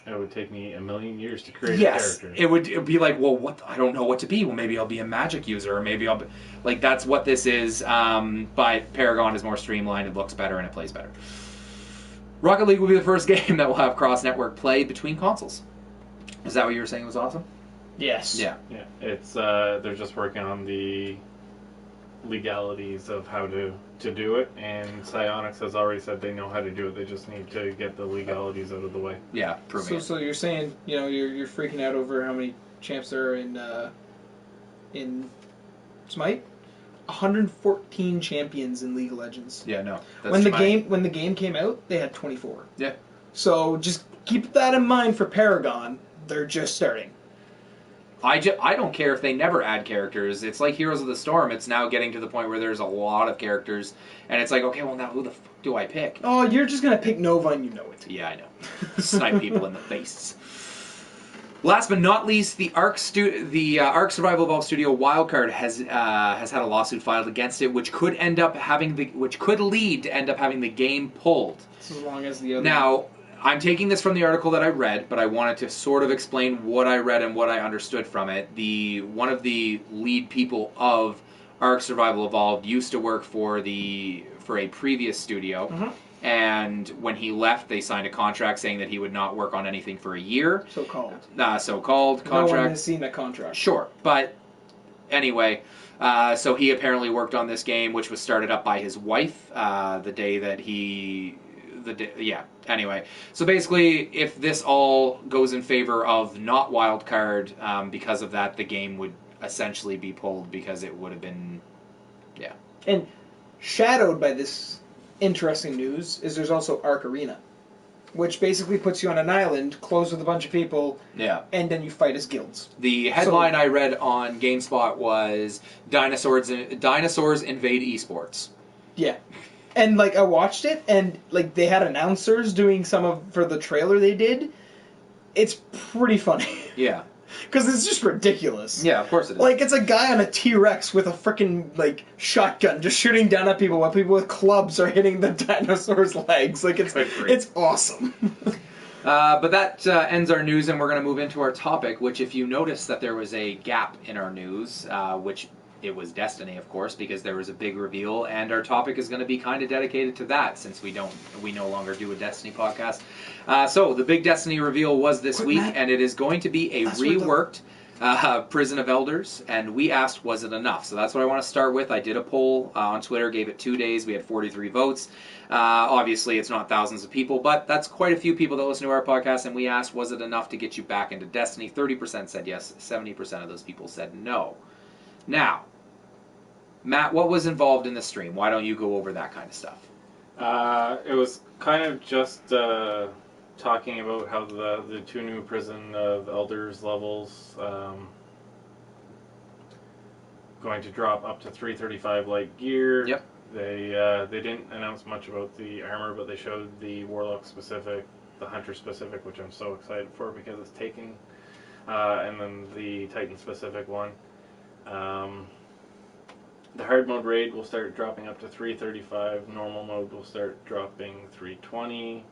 It would take me a million years to create a character. It would be like, well, what? I don't know what to be. Well, maybe I'll be a magic user, or maybe I'll be... Like, that's what this is, but Paragon is more streamlined, it looks better, and it plays better. Rocket League will be the first game that will have cross-network play between consoles. Is that what you were saying was awesome? Yes. Yeah. Yeah, it's they're just working on the legalities of how to do it, and Psyonix has already said they know how to do it. They just need to get the legalities out of the way. Yeah, proving it. So you're saying, you know, you're freaking out over how many champs there are in Smite? 114 champions in League of Legends. Yeah, no. When the game came out, they had 24. Yeah. So just keep that in mind for Paragon. They're just starting. I don't care if they never add characters. It's like Heroes of the Storm. It's now getting to the point where there's a lot of characters, and it's like, okay, well, now who the fuck do I pick? Oh, you're just going to pick Nova and you know it. Yeah, I know. Snipe people in the face. Last but not least, the Ark Survival Evolved Studio Wildcard has had a lawsuit filed against it, which could lead to end up having the game pulled. As long as the other... Now, I'm taking this from the article that I read, but I wanted to sort of explain what I read and what I understood from it. One of the lead people of Ark Survival Evolved used to work for a previous studio, and when he left, they signed a contract saying that he would not work on anything for a year. So-called So-called contract. No one has seen that contract. Sure, but anyway... so he apparently worked on this game, which was started up by his wife the day that he... Anyway, so basically, if this all goes in favor of not wildcard, because of that, the game would essentially be pulled because it would have been, yeah. And shadowed by this interesting news is there's also Ark Arena, which basically puts you on an island, closed with a bunch of people, yeah, and then you fight as guilds. The headline I read on GameSpot was Dinosaurs Invade Esports. Yeah. And, like, I watched it, and, like, they had announcers doing for the trailer they did. It's pretty funny. Yeah. Because it's just ridiculous. Yeah, of course it is. Like, it's a guy on a T-Rex with a freaking, like, shotgun just shooting down at people while people with clubs are hitting the dinosaur's legs. Like, it's awesome. But that ends our news, and we're going to move into our topic, which, if you notice that there was a gap in our news, which it was Destiny, of course, because there was a big reveal, and our topic is going to be kind of dedicated to that, since we no longer do a Destiny podcast. So the big Destiny reveal was this week, Matt. and it is going to be a reworked Prison of Elders, and we asked, was it enough? So that's what I want to start with. I did a poll on Twitter, gave it 2 days. We had 43 votes. Obviously, it's not thousands of people, but that's quite a few people that listen to our podcast, and we asked, was it enough to get you back into Destiny? 30% said yes, 70% of those people said no. Now, Matt, what was involved in the stream? Why don't you go over that kind of stuff? It was kind of just talking about how the 2 new Prison of Elders levels going to drop up to 335 light gear. Yep. They didn't announce much about the armor, but they showed the Warlock specific, the Hunter specific, which I'm so excited for because it's taking, and then the Titan specific one. The hard mode raid will start dropping up to 335. Normal mode will start dropping 320.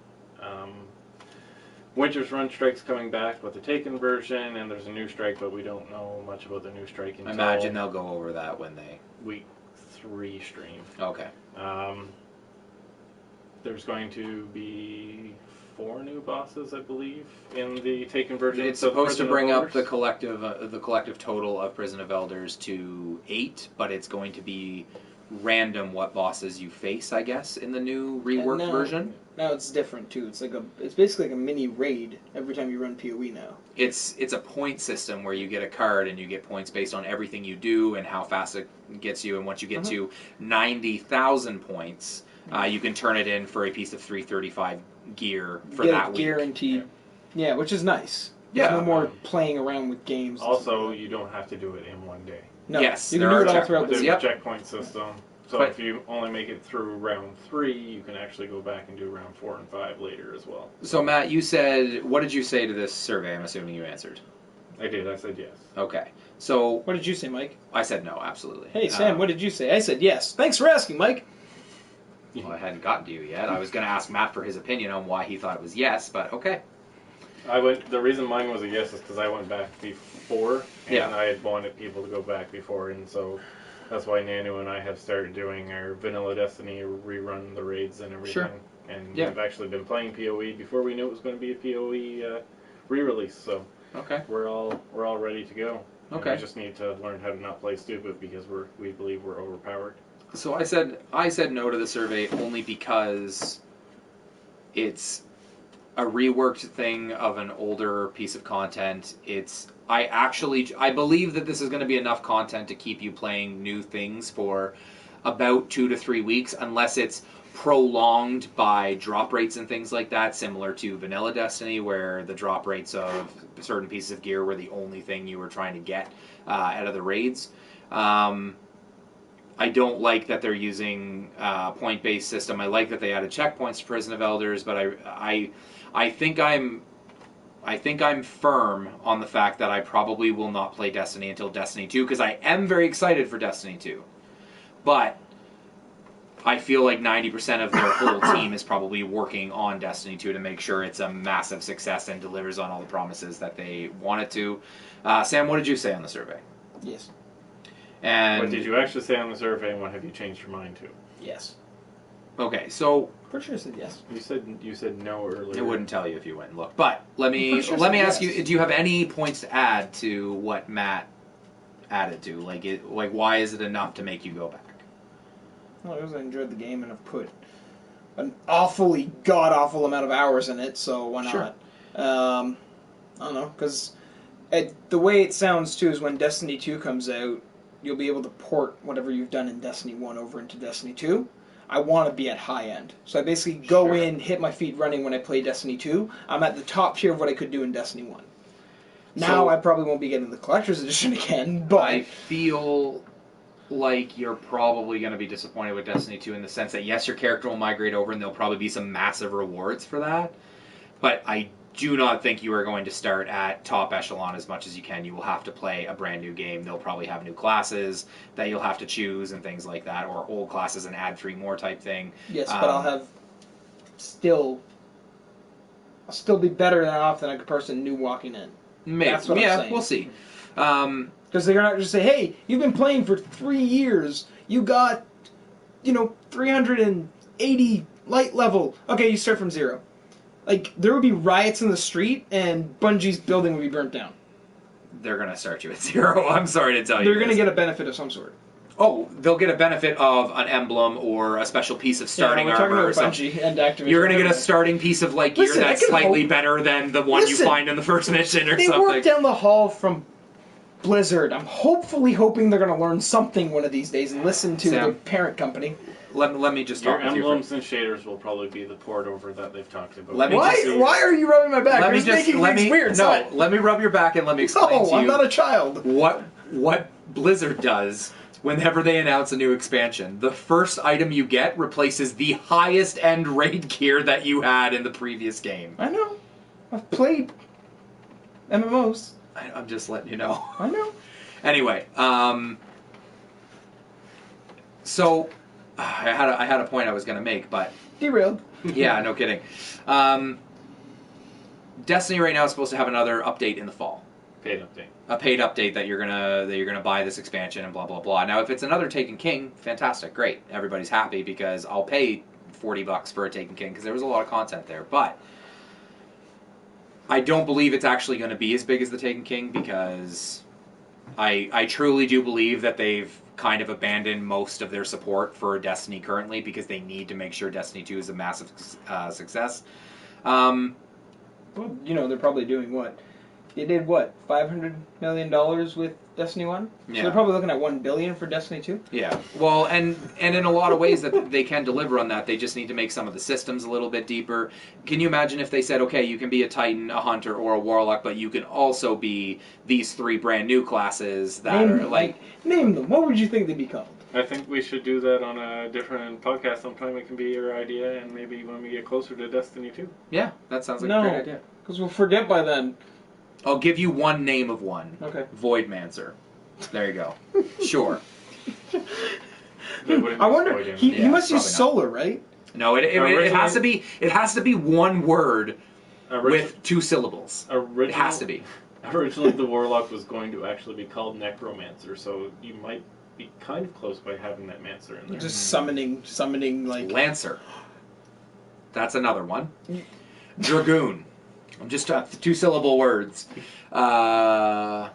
Winter's Run Strike's coming back with the Taken version, and there's a new strike, but we don't know much about the new strike until I imagine they'll go over that when they... week 3 stream. Okay. There's going to be 4 new bosses, I believe, in the Taken version. It's supposed to bring up the collective total of Prison of Elders to 8, but it's going to be random what bosses you face, I guess, in the new reworked version. Now it's different too. It's basically like a mini raid every time you run PoE now. It's a point system where you get a card and you get points based on everything you do and how fast it gets you. And once you get to 90,000 points, you can turn it in for a piece of 335 gear for that week. Guaranteed. Yeah, which is nice. Yeah. There's no more playing around with games. Also, you don't have to do it in one day. No, yes, you can do it all throughout There's the a checkpoint system. So But- if you only make it through round 3, you can actually go back and do round 4 and 5 later as well. So, Matt, you said, what did you say to this survey? I'm assuming you answered. I did. I said yes. Okay. So, What did you say, Mike? I said no, absolutely. Hey, Sam, what did you say? I said yes. Thanks for asking, Mike. Well, I hadn't gotten to you yet. I was going to ask Matt for his opinion on why he thought it was yes, but okay. The reason mine was a yes is because I went back before, and Yeah. I had wanted people to go back before, and so that's why Nanu and I have started doing our vanilla Destiny, rerun the raids and everything. Sure. And Yeah. we've actually been playing PoE before we knew it was going to be a PoE re-release, so Okay. we're all ready to go. Okay. And we just need to learn how to not play stupid because we believe we're overpowered. So I said no to the survey only because it's a reworked thing of an older piece of content. I believe that this is going to be enough content to keep you playing new things for about 2 to 3 weeks, unless it's prolonged by drop rates and things like that, similar to vanilla Destiny, where the drop rates of certain pieces of gear were the only thing you were trying to get out of the raids. I don't like that they're using point-based system. I like that they added checkpoints to Prison of Elders, but I think I'm firm on the fact that I probably will not play Destiny until Destiny 2, because I am very excited for Destiny 2. But I feel like 90% of their whole team is probably working on Destiny 2 to make sure it's a massive success and delivers on all the promises that they want it to. Sam, what did you say on the survey? Yes. And What did you actually say on the survey, and what have you changed your mind to? Yes. Okay, so Pretty sure I said yes. You said no earlier. it wouldn't tell you if you went and looked. But let me pretty sure let me it's a ask yes. you: do you have any points to add to what Matt added to? Like why is it enough to make you go back? Well, because I enjoyed the game and I've put an awfully god-awful amount of hours in it, so why not? Sure. I don't know, because the way it sounds, too, is when Destiny 2 comes out, you'll be able to port whatever you've done in Destiny 1 over into Destiny 2. I want to be at high end. So I basically go in, hit my feet running when I play Destiny 2. I'm at the top tier of what I could do in Destiny 1. Now So- I probably won't be getting the Collector's Edition again, but... I feel like you're probably going to be disappointed with Destiny 2 in the sense that, yes, your character will migrate over and there'll probably be some massive rewards for that. But I do not think you are going to start at top echelon as much as you can. You will have to play a brand new game. They'll probably have new classes that you'll have to choose and things like that, or old classes and add 3 more type thing. Yes, but I'll still be better off than a person new walking in. Maybe. That's what I'm saying. We'll see. Because they're not just say, hey, you've been playing for 3 years. You got, 380 light level. Okay, you start from 0. Like, there would be riots in the street, and Bungie's building would be burnt down. They're going to start you at 0. I'm sorry to tell you. They're going to get a benefit of some sort. Oh, they'll get a benefit of an emblem or a special piece of starting armor or something. Bungie and Activision. You're going to get a starting piece of gear that's slightly better than the one you find in the first mission or something. They work down the hall from Blizzard. I'm hoping they're going to learn something one of these days and listen to the parent company. Let me just talk Your with you. emblems and shaders will probably be the port over that they've talked about. Why are you rubbing my back? Let me rub your back and let me explain to you. I'm not a child. What Blizzard does whenever they announce a new expansion. The first item you get replaces the highest end raid gear that you had in the previous game. I know. I've played MMOs. I'm just letting you know. I know. Anyway, so I had a point I was going to make, but derailed. Yeah, no kidding. Destiny right now is supposed to have another update in the fall. Paid update. A paid update that you're gonna buy this expansion and blah blah blah. Now, if it's another Taken King, fantastic, great. Everybody's happy because I'll pay $40 for a Taken King because there was a lot of content there. But I don't believe it's actually going to be as big as the Taken King because I truly do believe that they've kind of abandoned most of their support for Destiny currently because they need to make sure Destiny 2 is a massive success. Well, they're probably doing what? They did what? $500 million with Destiny 1? Yeah. So they're probably looking at $1 billion for Destiny 2? Yeah. Well, and in a lot of ways that they can deliver on that, they just need to make some of the systems a little bit deeper. Can you imagine if they said, okay, you can be a Titan, a Hunter, or a Warlock, but you can also be these 3 brand new classes that Name them. What would you think they'd be called? I think we should do that on a different podcast sometime. It can be your idea, and maybe when we get closer to Destiny 2. Yeah, that sounds like a great idea. Because we'll forget by then. I'll give you one name of one. Okay. Voidmancer. There you go. Sure. I wonder. He must use solar, right? No, it has to be. It has to be one word with 2 syllables. It has to be. Originally, the Warlock was going to actually be called Necromancer, so you might be kind of close by having that Mancer in there. Just summoning like Lancer. That's another one. Dragoon. I'm just 2-syllable words. Paladin.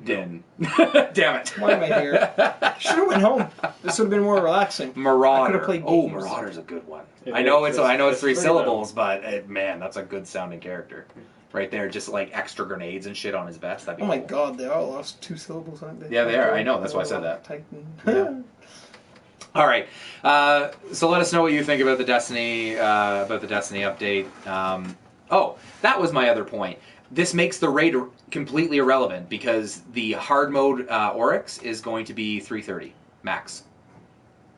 Damn it. Why am I here? Should have went home. This would have been more relaxing. Marauder. I could have played games. Marauder's a good one. I know it's 3 syllables, but man, that's a good sounding character. Right there, just like extra grenades and shit on his vest. That'd be my cool. God, they all lost 2 syllables, aren't they? Yeah, they are. I know. That's why I said that. Titan. Yeah. All right. So let us know what you think about the Destiny update. That was my other point. This makes the raid completely irrelevant because the hard mode Oryx is going to be 330 max.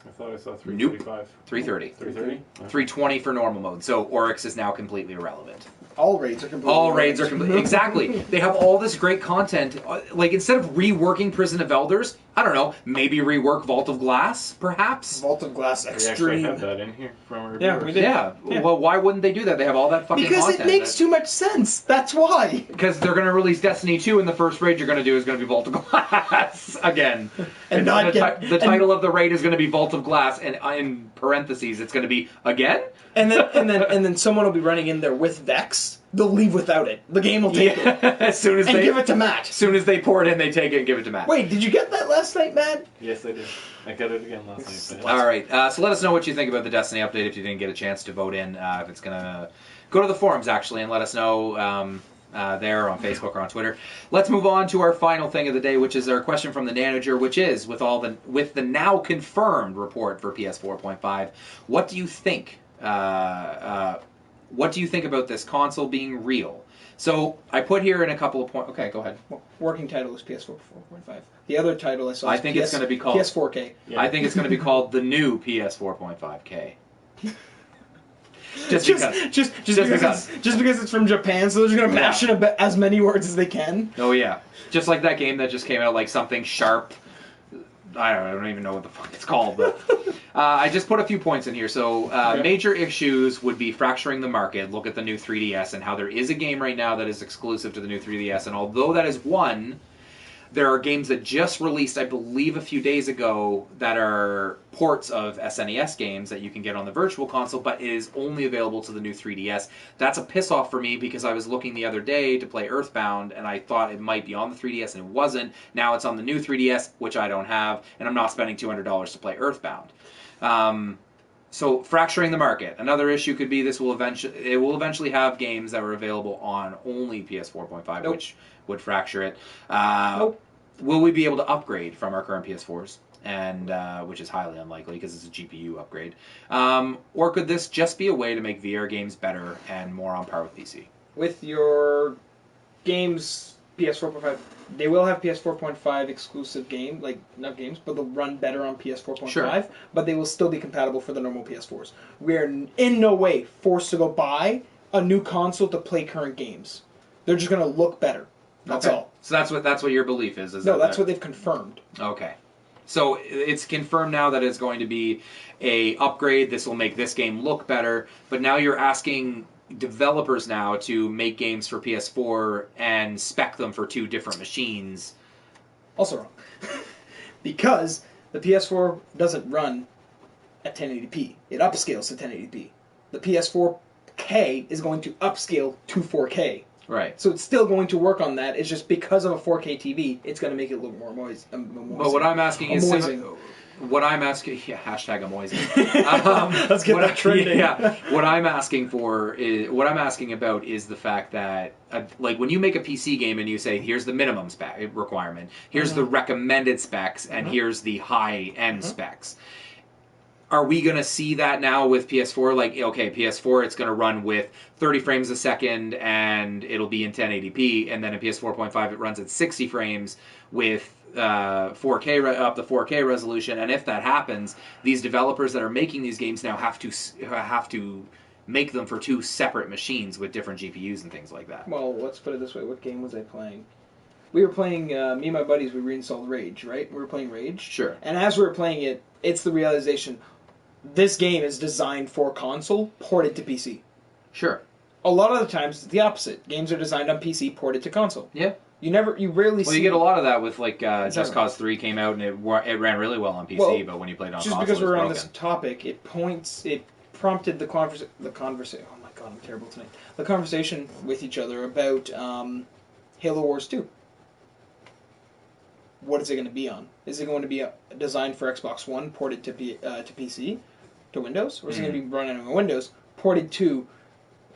I thought I saw 335. Nope. 330. 330? 320 for normal mode. So Oryx is now completely irrelevant. All raids are completely Exactly. They have all this great content. Like, instead of reworking Prison of Elders, I don't know, maybe rework Vault of Glass, perhaps? Vault of Glass Extreme. We actually have that in here from our Yeah, we did. Yeah. Well, why wouldn't they do that? They have all that fucking content. Because it makes too much sense. That's why. Because they're going to release Destiny 2, and the first raid you're going to do is going to be Vault of Glass again. And the title of the raid is going to be Vault of Glass, and in parentheses, it's going to be again. And then someone will be running in there with Vex. They'll leave without it. The game will take it. As soon as give it to Matt. As soon as they pour it in, they take it and give it to Matt. Wait, did you get that last night, Matt? Yes, I did. I got it again last night. All right. So let us know what you think about the Destiny update if you didn't get a chance to vote in. If it's going to go to the forums, actually, and let us know there on Facebook or on Twitter. Let's move on to our final thing of the day, which is our question from the Nanuger, which is, with the now confirmed report for PS4.5, what do you think? What do you think about this console being real? So I put here in a couple of points. Okay, go ahead. Well, working title is PS4 4.5. The other title I saw I is think it's going to be called PS4K. Yeah. I think it's going to be called the new PS4.5K. Just because. Just because. because it's from Japan, so they're just gonna mash in as many words as they can. Oh yeah, just like that game that just came out, like something sharp. I don't even know what the fuck it's called, but I just put a few points in here. So major issues would be fracturing the market. Look at the new 3DS and how there is a game right now that is exclusive to the new 3DS, and although that is one, there are games that just released, I believe, a few days ago that are ports of SNES games that you can get on the Virtual Console, but is only available to the new 3DS. That's a piss-off for me because I was looking the other day to play Earthbound, and I thought it might be on the 3DS, and it wasn't. Now it's on the new 3DS, which I don't have, and I'm not spending $200 to play Earthbound. So fracturing the market. Another issue could be it will eventually have games that were available on only PS4.5, Nope. which would fracture it. Nope. Will we be able to upgrade from our current PS4s? And which is highly unlikely because it's a GPU upgrade. Or could this just be a way to make VR games better and more on par with PC? With your games, PS4.5, they will have PS4.5 exclusive not games, but they'll run better on PS4.5, Sure. but they will still be compatible for the normal PS4s. We're in no way forced to go buy a new console to play current games. They're just going to look better. That's Okay. all. So that's what your belief is? No, that's what they've confirmed. Okay. So it's confirmed now that it's going to be a upgrade. This will make this game look better. But now you're asking developers now to make games for PS4 and spec them for two different machines. Also wrong. Because the PS4 doesn't run at 1080p. It upscales to 1080p. The PS4K is going to upscale to 4K. Right. So it's still going to work on that. It's just because of a 4K TV, it's going to make it look more moist. But what I'm asking is... What I'm asking... Yeah, hashtag amoising. Let's get that trending. Yeah. What I'm asking about is the fact that, like, when you make a PC game and you say, here's the minimum spec requirement, here's the recommended specs, and here's the high-end specs. Are we going to see that now with PS4? Like, okay, PS4, it's going to run with 30 frames a second, and it'll be in 1080p, and then in PS4.5, it runs at 60 frames with 4K up the 4K resolution. And if that happens, these developers that are making these games now have to make them for two separate machines with different GPUs and things like that. Well, let's put it this way. What game was I playing? We were playing, me and my buddies, we reinstalled Rage, right? We were playing Rage. Sure. And as we were playing it, it's the realization, this game is designed for console, ported to PC. Sure. A lot of the times, it's the opposite. Games are designed on PC, ported to console. Yeah. You rarely see... Well, you get a lot of that with, like, Just Cause 3 came out, and it ran really well on PC, but when you played on console, just because we're broken. on this topic, it prompted the conversation... Oh my god, I'm terrible tonight. The conversation with each other about Halo Wars 2. What is it going to be on? Is it going to be designed for Xbox One, ported to PC, to Windows? Or is it going to be running on Windows, ported to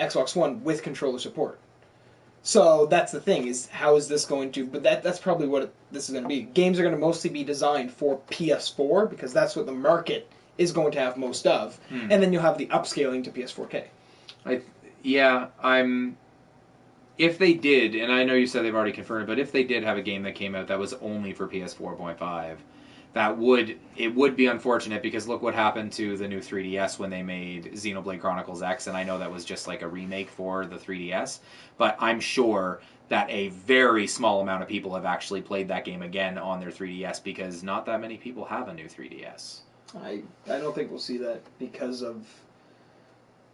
Xbox One with controller support? So that's the thing, is how is this going to... But that's probably what this is going to be. Games are going to mostly be designed for PS4, because that's what the market is going to have most of. And then you'll have the upscaling to PS4K. If they did, and I know you said they've already confirmed it, but if they did have a game that came out that was only for PS4.5, it would be unfortunate, because look what happened to the new 3DS when they made Xenoblade Chronicles X, and I know that was just like a remake for the 3DS, but I'm sure that a very small amount of people have actually played that game again on their 3DS, because not that many people have a new 3DS. I don't think we'll see that because of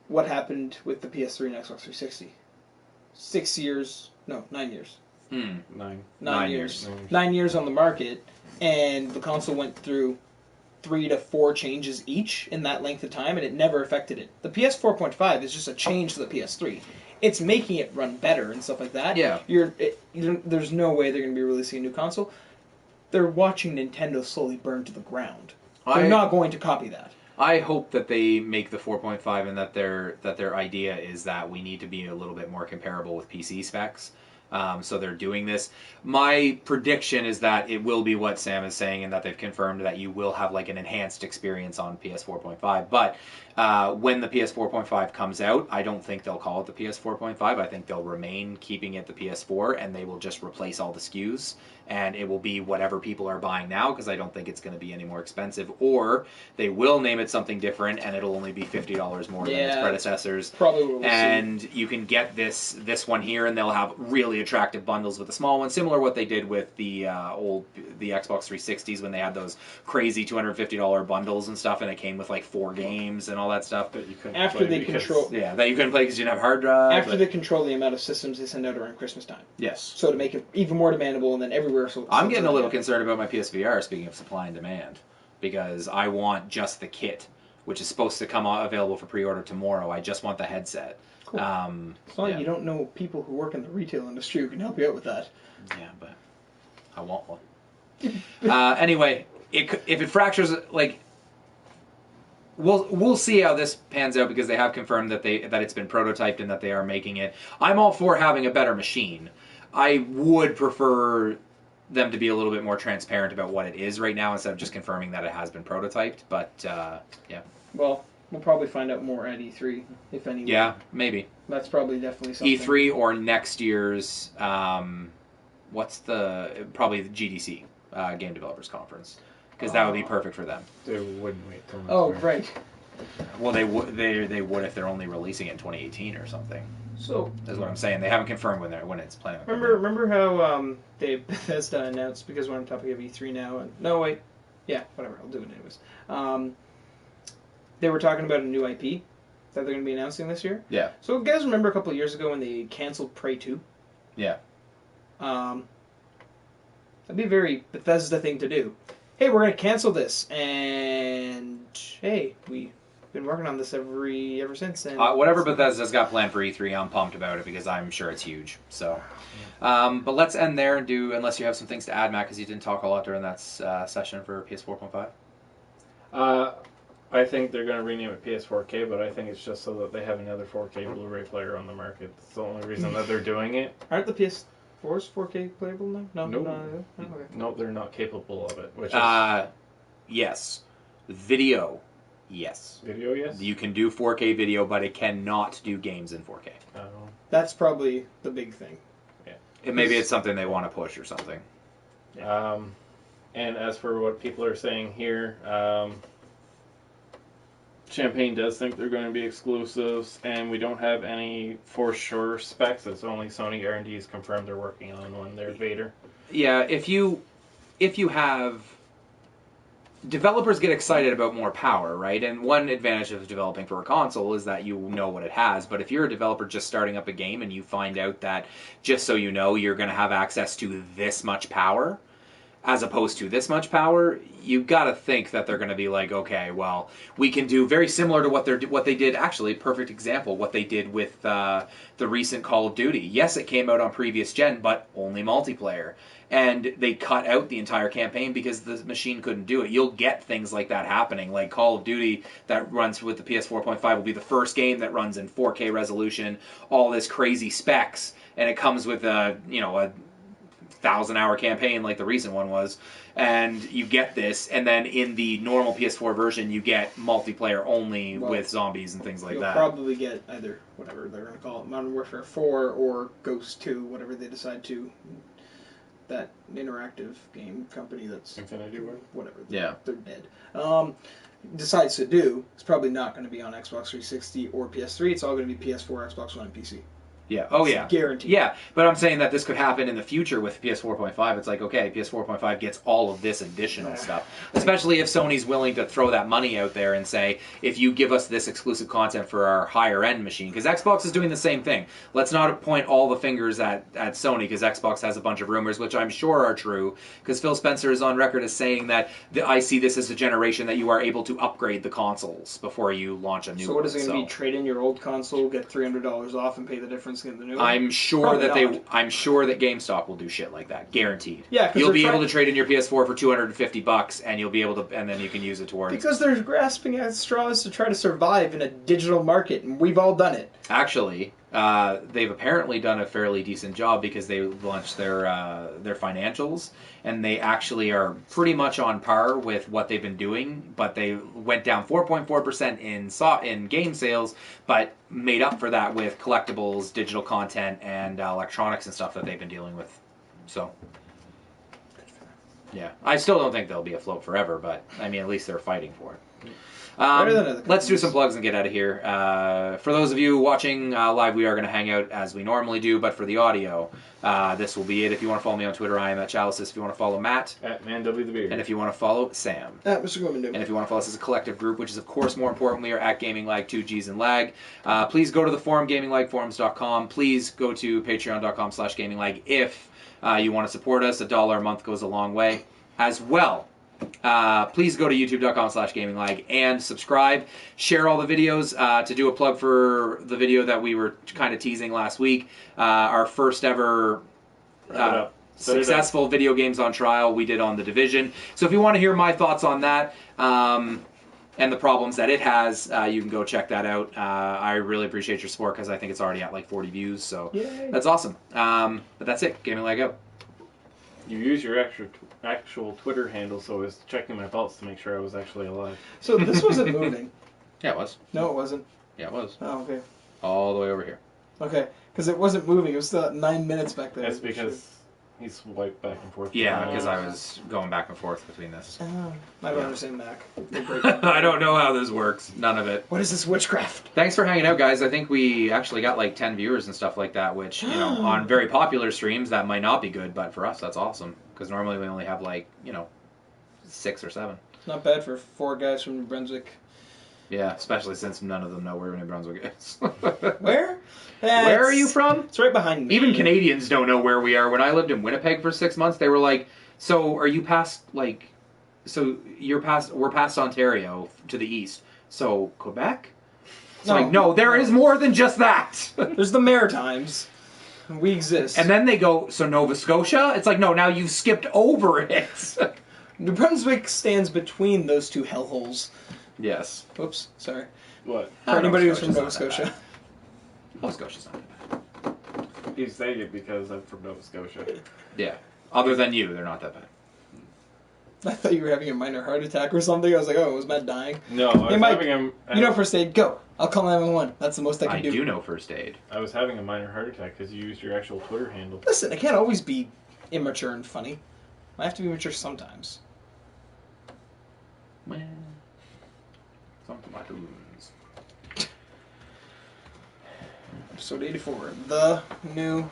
what happened with the PS3 and Xbox 360. 9 years. 9 years. 9 years on the market, and the console went through 3 to 4 changes each in that length of time, and it never affected it. The PS4.5 is just a change to the PS3. It's making it run better and stuff like that. Yeah. There's no way they're going to be releasing a new console. They're watching Nintendo slowly burn to the ground. They're not going to copy that. I hope that they make the 4.5 and that their idea is that we need to be a little bit more comparable with PC specs. So they're doing this. My prediction is that it will be what Sam is saying, and that they've confirmed that you will have like an enhanced experience on PS4.5. But When the PS4.5 comes out, I don't think they'll call it the PS4.5. I think they'll remain keeping it the PS4, and they will just replace all the SKUs, and it will be whatever people are buying now, because I don't think it's going to be any more expensive. Or they will name it something different, and it'll only be $50 more than its predecessors. Probably what we'll and see. You can get this one here, and they'll have really attractive bundles with the small one, similar to what they did with the Xbox 360s when they had those crazy $250 bundles and stuff, and it came with like 4 games and all that stuff. That you couldn't After play they because- control, that you couldn't play because you didn't have hard drive. after they control the amount of systems they send out around Christmas time, Yes. so to make it even more demandable, and then everywhere. So I'm getting a little concerned about my PSVR, speaking of supply and demand, because I want just the kit, which is supposed to come available for pre-order tomorrow. I just want the headset. Cool. It's not like you don't know people who work in the retail industry who can help you out with that. Yeah, but I want one. Anyway, if it fractures, like, we'll see how this pans out, because they have confirmed that it's been prototyped and that they are making it. I'm all for having a better machine. I would prefer them to be a little bit more transparent about what it is right now, instead of just confirming that it has been prototyped. But yeah. Well, we'll probably find out more at E3, if any. Yeah, maybe. That's probably definitely something. E3 or next year's, probably the GDC, Game Developers Conference. Because that would be perfect for them. They wouldn't wait till next Oh, year. right. Well, they would if they're only releasing it in 2018 or something. So That's what I'm saying. They haven't confirmed when it's planning on coming out. remember how Bethesda announced, because we're on topic of E3 now, and no wait, yeah, whatever, I'll do it anyways. They were talking about a new IP that they're going to be announcing this year. Yeah. So you guys remember a couple of years ago when they canceled Prey 2? Yeah. That'd be a very Bethesda thing to do. Hey, we're going to cancel this, and hey, we've been working on this ever since. And Whatever Bethesda's got planned for E3, I'm pumped about it, because I'm sure it's huge. So, but let's end there and unless you have some things to add, Matt, because you didn't talk a lot during that session for PS4.5. I think they're going to rename it PS4K, but I think it's just so that they have another 4K Blu-ray player on the market. It's the only reason that they're doing it. Aren't the PS4s 4K playable now? No, Nope. no, okay. No, they're not capable of it. Which is Yes. Video. Yes. video, yes. You can do 4K video, but it cannot do games in 4K. That's probably the big thing. Maybe it's something they want to push or something. And as for what people are saying here, Champagne does think they're going to be exclusives, and we don't have any for sure specs. It's only Sony R&D's confirmed they're working on one. They're Vader. Yeah, if you have developers get excited about more power, right? And one advantage of developing for a console is that you know what it has. But if you're a developer just starting up a game and you find out that, just so you know, you're going to have access to this much power as opposed to this much power, you've got to think that they're going to be like, okay, well, we can do very similar to what they did. Actually, perfect example, what they did with the recent Call of Duty. Yes, it came out on previous gen, but only multiplayer. And they cut out the entire campaign because the machine couldn't do it. You'll get things like that happening. Like Call of Duty that runs with the PS4.5 will be the first game that runs in 4K resolution, all this crazy specs, and it comes with a 1,000-hour campaign like the recent one was, and you get this, and then in the normal PS4 version you get multiplayer only with zombies and things like You'll that. probably get either whatever they're going to call it, Modern Warfare 4 or Ghost 2, whatever they decide to. That interactive game company that's Infinity Ward? Whatever. Yeah. They're dead. Decides to do. It's probably not going to be on Xbox 360 or PS3. It's all going to be PS4, Xbox One, and PC. Yeah. Oh, It's yeah. guaranteed. Yeah, but I'm saying that this could happen in the future with PS4.5. It's like, okay, PS4.5 gets all of this additional stuff. Especially if Sony's willing to throw that money out there and say, if you give us this exclusive content for our higher-end machine, because Xbox is doing the same thing. Let's not point all the fingers at Sony, because Xbox has a bunch of rumors, which I'm sure are true, because Phil Spencer is on record as saying that I see this as a generation that you are able to upgrade the consoles before you launch a new one. So what is it going to be? Trade in your old console, get $300 off, and pay the difference and get the new one? I'm sure Probably that not. I'm sure that GameStop will do shit like that, guaranteed. Yeah, 'cause you'll they're be able trying- to trade in your PS4 for $250, and you'll be able to, and then you can use it towards. Because they're grasping at straws to try to survive in a digital market, and we've all done it. Actually, they've apparently done a fairly decent job because they launched their financials, and they actually are pretty much on par with what they've been doing, but they went down 4.4% in game sales, but made up for that with collectibles, digital content, and electronics and stuff that they've been dealing with. So, yeah. I still don't think they'll be afloat forever, but, I mean, at least they're fighting for it. Let's do some plugs and get out of here. For those of you watching live, we are going to hang out as we normally do, but for the audio, this will be it. If you want to follow me on Twitter, I am at Chalices. If you want to follow Matt, at ManW the Beard. And if you want to follow Sam, at Mr. Gorman. And if you want to follow us as a collective group, which is of course more important, we are at Gaming Lag 2Gs and Lag. Please go to the forum, gaminglagforums.com. Please go to patreon.com/gaminglag if you want to support us. $1 a month goes a long way. As well, please go to youtube.com/gaminglag and subscribe. Share all the videos. To do a plug for the video that we were kind of teasing last week, our first ever successful video games on trial we did on The Division. So if you want to hear my thoughts on that and the problems that it has, you can go check that out. I really appreciate your support because I think it's already at like 40 views, so Yay. That's awesome. But that's it. Gaming Lag out. You use your actual Twitter handle, so I was checking my pulse to make sure I was actually alive. So this wasn't moving. Yeah, it was. No, it wasn't. Yeah, it was. Oh, okay. All the way over here. Okay, because it wasn't moving. It was still at 9 minutes back there. That's because he swiped back and forth. Yeah, because I was going back and forth between this. I don't understand Mac. I don't know how this works. None of it. What is this witchcraft? Thanks for hanging out, guys. I think we actually got like 10 viewers and stuff like that, which, you know, on very popular streams, that might not be good, but for us, that's awesome. Because normally we only have like, 6 or 7. It's not bad for 4 guys from New Brunswick. Yeah, especially since none of them know where New Brunswick is. Where? Where are you from? It's right behind me. Even Canadians don't know where we are. When I lived in Winnipeg for 6 months, they were like, so are you past, like, so we're past Ontario to the east. So Quebec? It's like, no, there is more than just that. There's the Maritimes. We exist. And then they go, so Nova Scotia? It's like, no, now you've skipped over it. New Brunswick stands between those two hellholes. Yes. Oops, sorry. What? For anybody who's from Nova Scotia. Nova Scotia's not that bad. You say it because I'm from Nova Scotia. Yeah. Other than you, they're not that bad. I thought you were having a minor heart attack or something. I was like, oh, was Matt dying? No, I was Mike, having a... You know first aid, go. I'll call 911. That's the most I can do. I do know first aid. I was having a minor heart attack because you used your actual Twitter handle. Listen, I can't always be immature and funny. I have to be mature sometimes. Well, some tomatoes. Episode 84. The new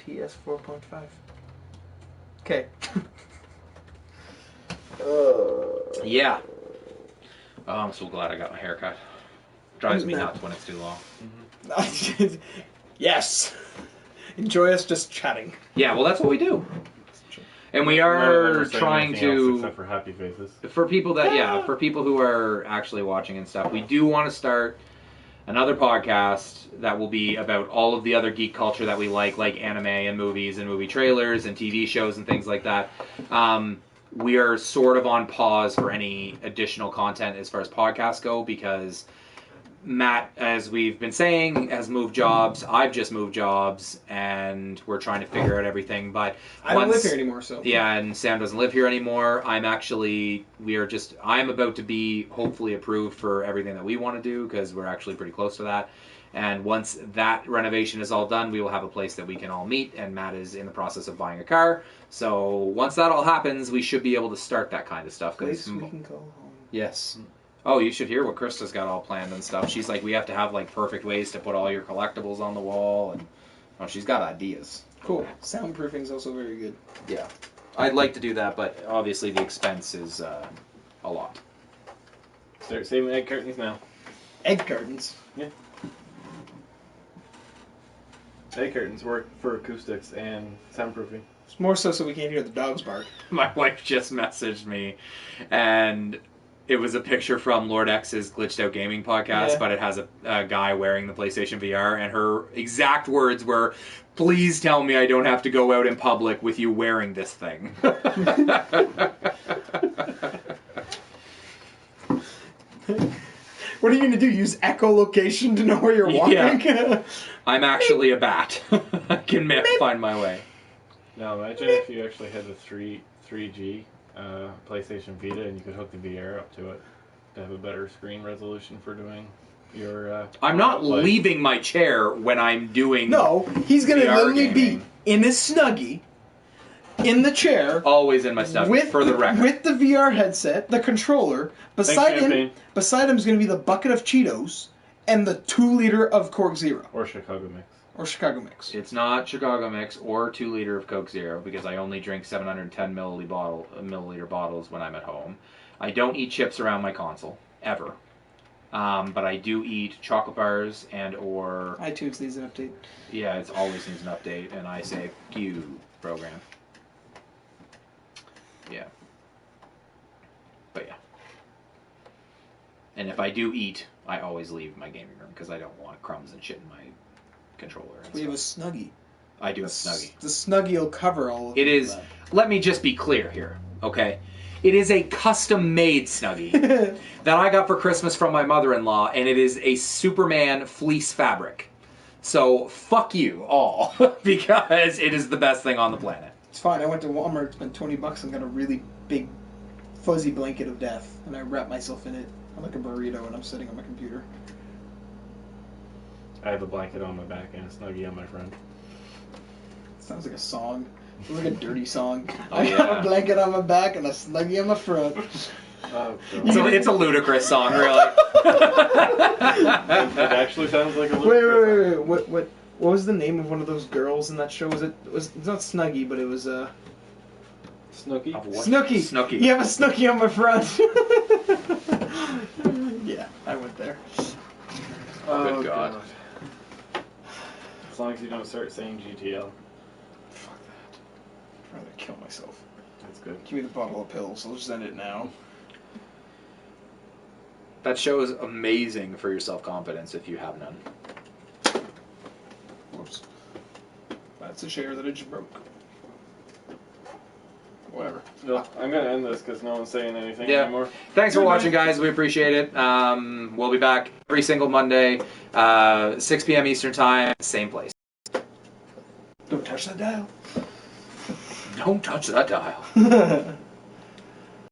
PS4.5. Okay. Yeah. Oh, I'm so glad I got my hair cut. Drives me nuts when it's too long. Yes. Enjoy us just chatting. Yeah, well, that's what we do. And we None of them are saying trying anything else to... except for happy faces. For people that, for people who are actually watching and stuff, we do want to start another podcast that will be about all of the other geek culture that we like anime and movies and movie trailers and TV shows and things like that. We are sort of on pause for any additional content as far as podcasts go because Matt, as we've been saying, has moved jobs. I've just moved jobs, and we're trying to figure out everything. But I don't live here anymore, so yeah, and Sam doesn't live here anymore. I'm about to be hopefully approved for everything that we want to do because we're actually pretty close to that. And once that renovation is all done, we will have a place that we can all meet. And Matt is in the process of buying a car. So once that all happens, we should be able to start that kind of stuff. place we can go home. Yes. Oh, you should hear what Krista's got all planned and stuff. She's like, we have to have like perfect ways to put all your collectibles on the wall, and she's got ideas. Cool. Soundproofing is also very good. Yeah, I'd like to do that, but obviously the expense is a lot. Start saving egg cartons now. Egg cartons. Yeah. Egg curtains work for acoustics and soundproofing. It's more so we can't hear the dogs bark. My wife just messaged me, and it was a picture from Lord X's Glitched Out Gaming podcast, but it has a guy wearing the PlayStation VR, and her exact words were, "Please tell me I don't have to go out in public with you wearing this thing." What are you gonna do? Use echolocation to know where you're walking? Yeah. I'm actually a bat. I can find my way. Now imagine if you actually had the 3G PlayStation Vita and you could hook the VR up to it to have a better screen resolution for doing your. I'm not leaving my chair when I'm doing. No, he's gonna VR literally gaming. be in his Snuggie, in the chair, Always in my stuff. For the record. with the VR headset, the controller. Beside him is gonna be the bucket of Cheetos and the 2-liter of Coke Zero Or Chicago Mix. or Chicago Mix. It's not Chicago Mix or 2-liter of Coke Zero because I only drink 710 milliliter bottles when I'm at home. I don't eat chips around my console ever, but I do eat chocolate bars and or iTunes needs an update. yeah, it always needs an update, and I say "you program." Yeah, but yeah, and if I do eat, I always leave my gaming room because I don't want crumbs and shit in my controller. And We have a stuff. Snuggie. I do have Snuggie. The Snuggie will cover all of It is. that. Let me just be clear here, okay? It is a custom-made Snuggie that I got for Christmas from my mother-in-law, and it is a Superman fleece fabric. So, fuck you all, because it is the best thing on the planet. It's fine. I went to Walmart, spent $20 and got a really big fuzzy blanket of death, and I wrapped myself in it. I'm like a burrito, and I'm sitting on my computer. I have a blanket on my back and a Snuggie on my front. Sounds like a song. Sounds like a dirty song. Oh, I got yeah. a blanket on my back and a Snuggie on my front. Oh, So it's a ludicrous song, really. it actually sounds like a little. Wait. What was the name of one of those girls in that show? It's not Snuggie, but it was Snooki? Of what? Snooki. Snooki. You have a Snooki on my front. Yeah, I went there. Good God. As long as you don't start saying GTL. Fuck that. I'd rather kill myself. That's good. Give me the bottle of pills. I'll just end it now. That show is amazing for your self-confidence if you have none. Whoops. That's a chair that I just broke. Whatever. Well, I'm going to end this because no one's saying anything Yeah. anymore. Thanks for watching, guys. We appreciate it. We'll be back every single Monday, 6 p.m. Eastern Time, same place. Don't touch that dial. Don't touch that dial.